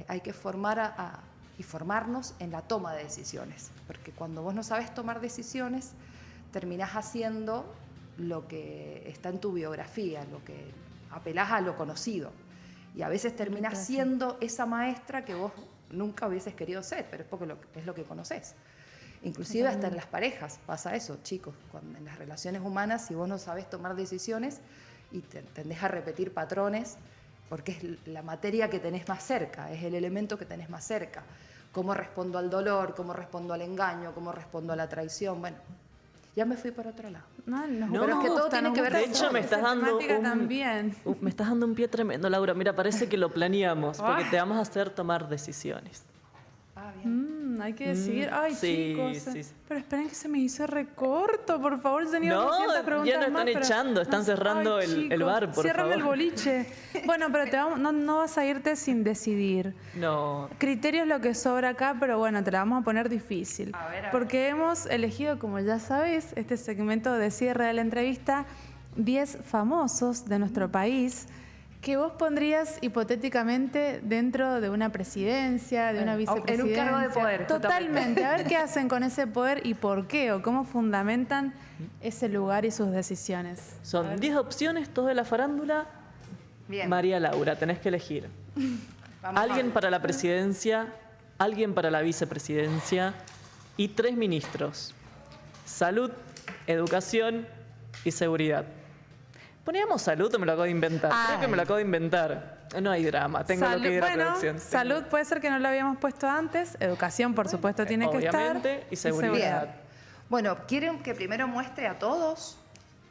Speaker 1: Hay que formar y formarnos en la toma de decisiones, porque cuando vos no sabes tomar decisiones, terminás haciendo lo que está en tu biografía, lo que apelás a lo conocido. Y a veces terminás siendo esa maestra que vos nunca hubieses querido ser, pero es porque es lo que conoces. Inclusive hasta en las parejas pasa eso, chicos. En las relaciones humanas, si vos no sabés tomar decisiones y tendés a repetir patrones, porque es la materia que tenés más cerca, es el elemento que tenés más cerca. Cómo respondo al dolor, cómo respondo al engaño, cómo respondo a la traición. Bueno, ya me fui por otro lado.
Speaker 3: No,
Speaker 1: pero es que todo tiene que ver
Speaker 2: De hecho, me estás dando
Speaker 3: también.
Speaker 2: me estás dando un pie tremendo, Laura. Mira, parece que lo planeamos, porque te vamos a hacer tomar decisiones.
Speaker 1: Ah, bien.
Speaker 3: Hay que decidir. Ay,
Speaker 2: sí,
Speaker 3: chicos.
Speaker 2: sí, sí.
Speaker 3: Pero esperen que se me hizo recorto, por favor. Yo tenía 200
Speaker 2: No,
Speaker 3: preguntas
Speaker 2: ya no están
Speaker 3: más, pero-
Speaker 2: echando, están cerrando
Speaker 3: Ay,
Speaker 2: el
Speaker 3: chicos,
Speaker 2: bar, por
Speaker 3: ciérrame
Speaker 2: favor.
Speaker 3: el boliche. Bueno, pero no vas a irte sin decidir.
Speaker 2: No.
Speaker 3: Criterio es lo que sobra acá, pero bueno, te la vamos a poner difícil.
Speaker 1: A ver.
Speaker 3: Porque hemos elegido, como ya sabéis, este segmento de cierre de la entrevista, 10 famosos de nuestro país que vos pondrías hipotéticamente dentro de una presidencia, de una
Speaker 1: En un
Speaker 3: vicepresidencia.
Speaker 1: cargo de poder,
Speaker 3: Totalmente. A ver qué hacen con ese poder y por qué, o cómo fundamentan ese lugar y sus decisiones.
Speaker 2: Son 10 opciones, todo de la farándula.
Speaker 1: Bien.
Speaker 2: María Laura, tenés que elegir.
Speaker 1: Vamos
Speaker 2: Alguien
Speaker 1: a-
Speaker 2: para la presidencia, alguien para la vicepresidencia y 3 ministros. Salud, educación y seguridad. ¿Poníamos salud o me lo acabo de inventar? Creo que me lo acabo de inventar. No hay drama, tengo lo que ir a
Speaker 3: Bueno,
Speaker 2: producción.
Speaker 3: salud puede ser que no lo habíamos puesto antes. Educación, por supuesto, tiene que estar.
Speaker 2: obviamente, y seguridad.
Speaker 1: Bien. Bueno, ¿quieren que primero muestre a todos?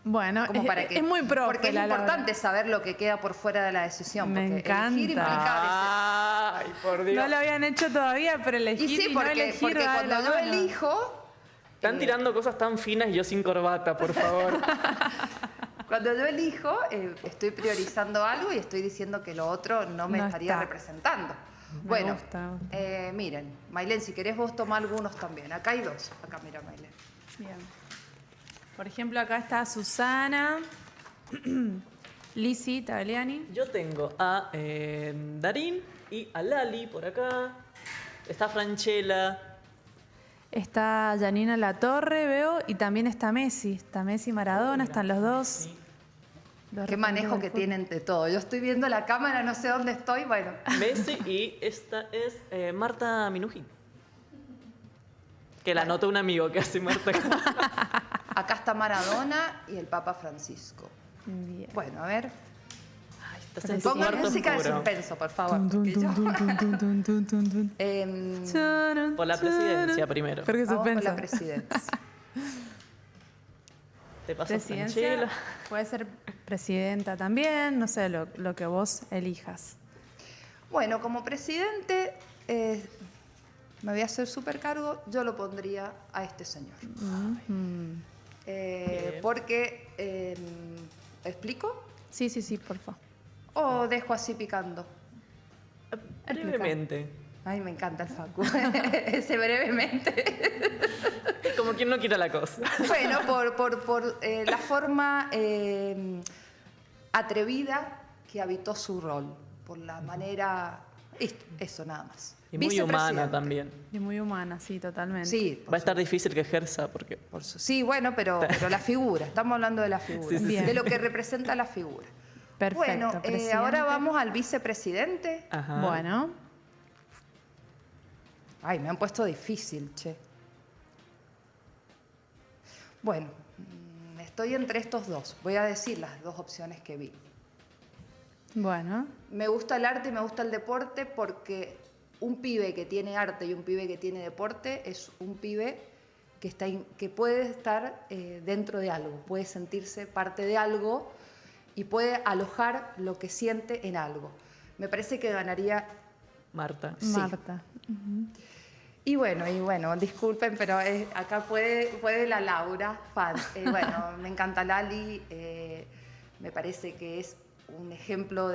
Speaker 3: Bueno,
Speaker 1: Como para que,
Speaker 3: es muy profe,
Speaker 1: porque es
Speaker 3: la Laura.
Speaker 1: importante saber lo que queda por fuera de la decisión.
Speaker 3: Me
Speaker 1: porque
Speaker 3: encanta.
Speaker 1: elegir implica
Speaker 2: Ay, por Dios.
Speaker 3: No lo habían hecho todavía, pero elegir
Speaker 1: y sí,
Speaker 3: y no
Speaker 1: porque,
Speaker 3: elegir
Speaker 1: porque
Speaker 3: va de
Speaker 1: cuando
Speaker 3: la
Speaker 1: yo
Speaker 3: mano.
Speaker 1: elijo,
Speaker 2: Están tirando cosas tan finas y yo sin corbata, por favor.
Speaker 1: cuando yo elijo, estoy priorizando algo y estoy diciendo que lo otro no me
Speaker 3: No
Speaker 1: estaría
Speaker 3: está.
Speaker 1: representando.
Speaker 3: Me
Speaker 1: Bueno,
Speaker 3: gusta.
Speaker 1: miren, Mailén, si querés vos tomar algunos también. Acá hay 2. Acá, mira, Mailén.
Speaker 3: Bien. Por ejemplo, acá está Susana, Lizzy Tagliani.
Speaker 2: Yo tengo a Darín y a Lali por acá. Está Franchella.
Speaker 3: Está Janina Latorre, veo, y también está Messi. Está Messi, Maradona, están los dos.
Speaker 2: Sí.
Speaker 3: Los
Speaker 1: Qué manejo
Speaker 3: representantes
Speaker 1: que
Speaker 3: del fútbol.
Speaker 1: tienen de todo. Yo estoy viendo la cámara, no sé dónde estoy. Bueno,
Speaker 2: Messi y esta es Marta Minujín. Que la anotó un amigo que hace Marta.
Speaker 1: acá está Maradona y el Papa Francisco.
Speaker 3: Bien.
Speaker 1: Bueno, a ver.
Speaker 2: Ay, estás en tu
Speaker 1: Pongan
Speaker 2: cuarto
Speaker 1: música de
Speaker 2: oscuro.
Speaker 1: suspenso, por favor. porque yo- Em,
Speaker 2: Por la presidencia primero.
Speaker 3: ¿Por qué
Speaker 1: vamos con
Speaker 3: suspenso?
Speaker 1: la presidencia.
Speaker 2: Te paso
Speaker 3: Presidencia.
Speaker 2: Franchella.
Speaker 3: Puede ser presidenta también, no sé, lo que vos elijas.
Speaker 1: Bueno, como presidente, me voy a hacer súper cargo, yo lo pondría a este señor.
Speaker 3: Mm.
Speaker 1: Porque, ¿explico?
Speaker 3: Sí, por favor.
Speaker 1: ¿O dejo así picando?
Speaker 2: Brevemente.
Speaker 1: Ay, me encanta el Facu. Ese brevemente.
Speaker 2: Como quien no quiera la cosa.
Speaker 1: Bueno, por la forma atrevida que habitó su rol, por la manera... Eso nada más.
Speaker 2: Y muy humana
Speaker 1: Vicepresidente.
Speaker 2: también.
Speaker 3: Y muy humana, sí, totalmente.
Speaker 1: Sí,
Speaker 2: Va a estar difícil que ejerza porque...
Speaker 1: sí, bueno, pero la figura, estamos hablando de la figura,
Speaker 2: Sí, sí,
Speaker 3: sí.
Speaker 1: de lo que representa la figura.
Speaker 3: Perfecto.
Speaker 1: Bueno,
Speaker 3: presidente.
Speaker 1: ahora vamos al vicepresidente.
Speaker 2: Ajá.
Speaker 3: Bueno,
Speaker 1: Ay, me han puesto difícil, che. Bueno, estoy entre estos dos. Voy a decir las 2 opciones que vi.
Speaker 3: bueno.
Speaker 1: Me gusta el arte y me gusta el deporte porque un pibe que tiene arte y un pibe que tiene deporte es un pibe que puede estar dentro de algo, puede sentirse parte de algo y puede alojar lo que siente en algo. Me parece que ganaría...
Speaker 2: Marta.
Speaker 1: Sí.
Speaker 3: Marta.
Speaker 1: Y bueno, disculpen, pero acá puede la Laura, fan. Bueno, me encanta Lali, me parece que es un ejemplo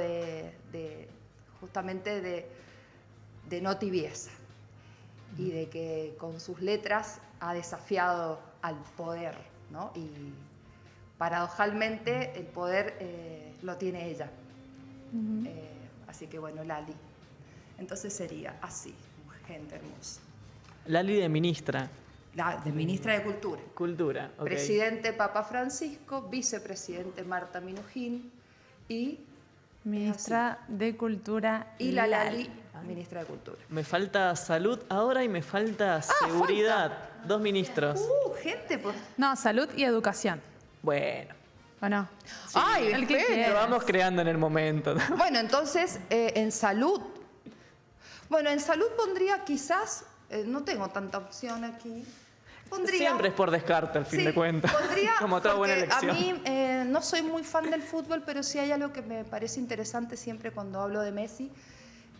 Speaker 1: justamente de no tibieza y de que con sus letras ha desafiado al poder, ¿no? Y paradojalmente el poder lo tiene ella. Así que bueno, Lali. Entonces sería así, gente hermosa.
Speaker 2: Lali de ministra.
Speaker 1: De ministra de Cultura.
Speaker 2: Cultura. ok.
Speaker 1: Presidente Papa Francisco, vicepresidente Marta Minujín y
Speaker 3: Ministra de Cultura.
Speaker 1: la Lali, ministra de Cultura.
Speaker 2: Me falta salud ahora y me falta seguridad. 2 ministros.
Speaker 1: Gente, pues.
Speaker 3: No, salud y educación.
Speaker 2: Bueno.
Speaker 3: ¿o no?
Speaker 1: Ay,
Speaker 3: el que
Speaker 1: espere.
Speaker 3: quiera.
Speaker 2: Lo vamos creando en el momento.
Speaker 1: Bueno, entonces, en salud. Bueno, en salud pondría quizás, no tengo tanta opción aquí. Pondría,
Speaker 2: Siempre es por descarte, al fin
Speaker 1: sí,
Speaker 2: de cuentas.
Speaker 1: pondría,
Speaker 2: Como toda buena
Speaker 1: porque
Speaker 2: elección.
Speaker 1: a mí no soy muy fan del fútbol, pero sí hay algo que me parece interesante siempre cuando hablo de Messi,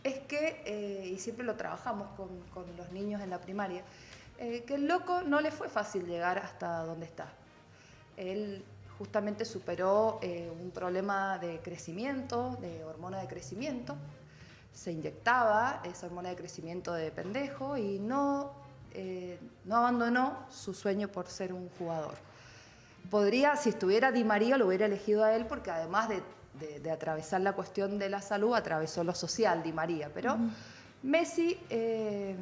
Speaker 1: es que, y siempre lo trabajamos con los niños en la primaria, que el loco no le fue fácil llegar hasta donde está. Él justamente superó un problema de crecimiento, de hormona de crecimiento, se inyectaba esa hormona de crecimiento de pendejo y no abandonó su sueño por ser un jugador. Podría, si estuviera Di María, lo hubiera elegido a él porque además de atravesar la cuestión de la salud, atravesó lo social Di María. Pero Messi,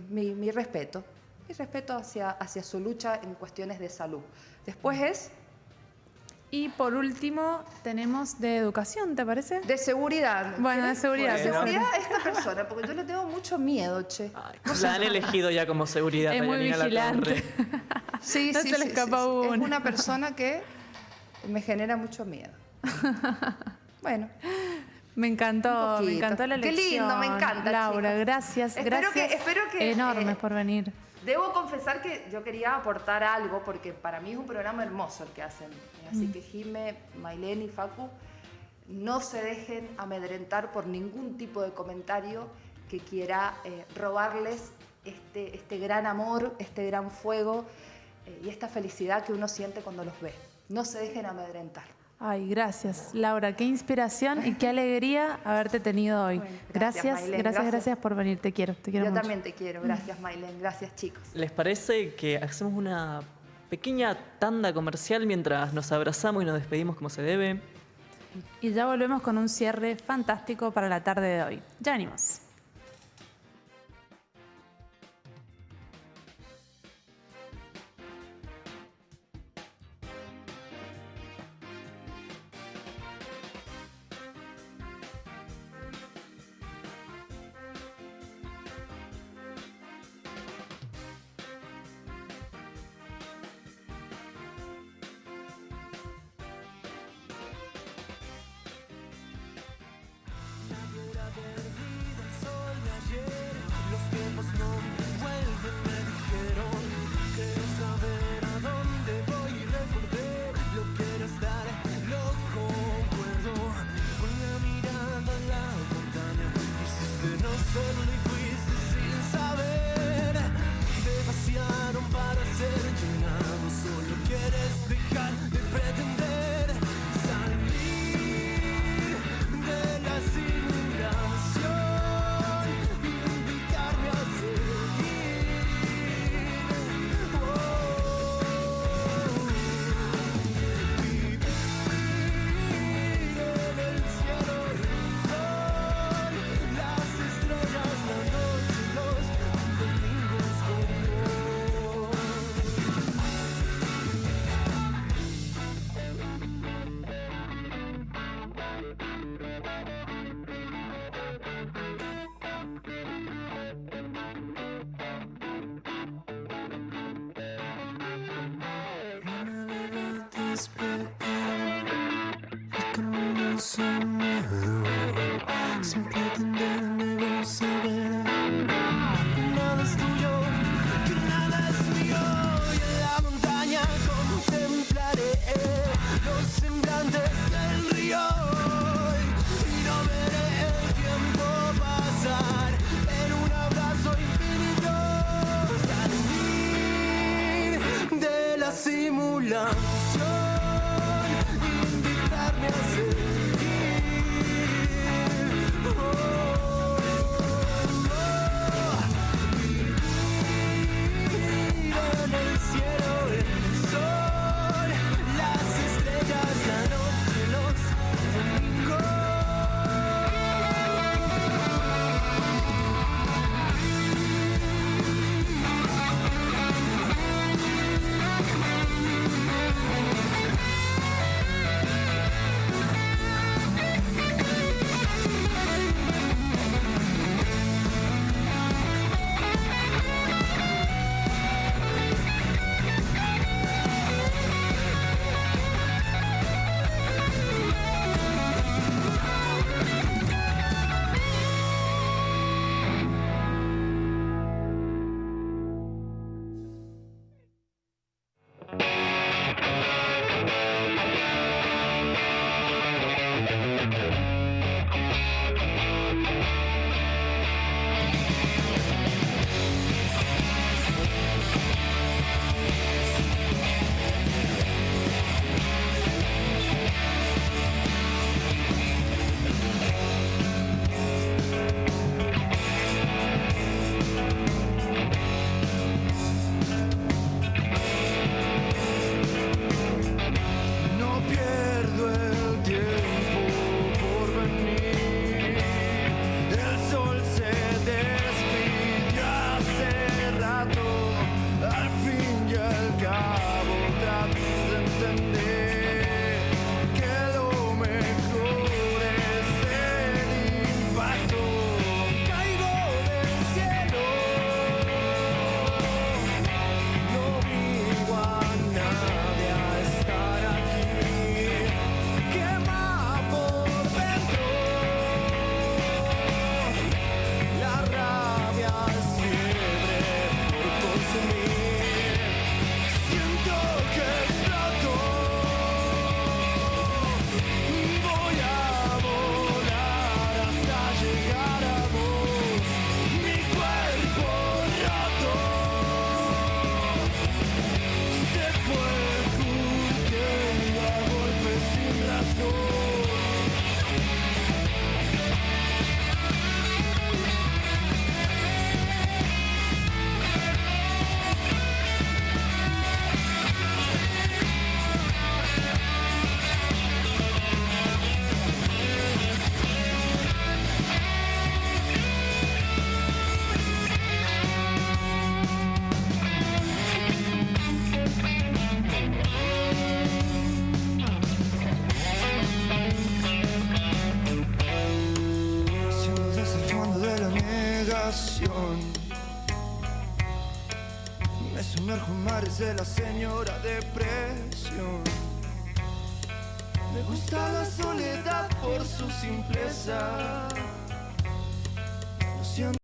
Speaker 1: mi respeto hacia su lucha en cuestiones de salud. Después es
Speaker 3: Y por último tenemos de educación, ¿te parece?
Speaker 1: de seguridad.
Speaker 3: Bueno, de seguridad.
Speaker 1: De
Speaker 2: Bueno.
Speaker 1: seguridad a esta persona, porque yo le tengo mucho miedo, che.
Speaker 2: Ay, la han elegido ya como seguridad.
Speaker 3: Es
Speaker 2: a
Speaker 3: muy
Speaker 2: Yanina
Speaker 3: vigilante.
Speaker 2: Latorre.
Speaker 1: Sí,
Speaker 3: No se le escapa una.
Speaker 1: Es una persona que me genera mucho miedo. Bueno,
Speaker 3: Me encantó
Speaker 1: Un poquito.
Speaker 3: la
Speaker 1: Qué
Speaker 3: elección.
Speaker 1: lindo, me encanta,
Speaker 3: Laura,
Speaker 1: chicos.
Speaker 3: gracias,
Speaker 1: Espero
Speaker 3: gracias
Speaker 1: que,
Speaker 3: enormes por venir.
Speaker 1: debo confesar que yo quería aportar algo, porque para mí es un programa hermoso el que hacen. Así que Jime, Mailén y Facu, no se dejen amedrentar por ningún tipo de comentario que quiera robarles este gran amor, este gran fuego y esta felicidad que uno siente cuando los ve. No se dejen amedrentar.
Speaker 3: Ay, gracias, Laura, qué inspiración y qué alegría haberte tenido hoy.
Speaker 1: Bueno, gracias,
Speaker 3: gracias,
Speaker 1: Mailén,
Speaker 3: gracias,
Speaker 1: gracias.
Speaker 3: gracias por venir. Te quiero
Speaker 1: Yo
Speaker 3: mucho.
Speaker 1: también te quiero. Gracias, Mailén. Gracias, chicos.
Speaker 2: ¿Les parece que hacemos una pequeña tanda comercial mientras nos abrazamos y nos despedimos como se debe?
Speaker 3: Y ya volvemos con un cierre fantástico para la tarde de hoy. Ya venimos.
Speaker 5: Sin pretender debo saber nada es tuyo, que nada es mío. Y en la montaña contemplaré los semblantes del río y no veré el tiempo pasar en un abrazo infinito. Salir de la simulación, invitarme a ser. parece la señora depresión. Me gusta la soledad por su simpleza. Lo siento.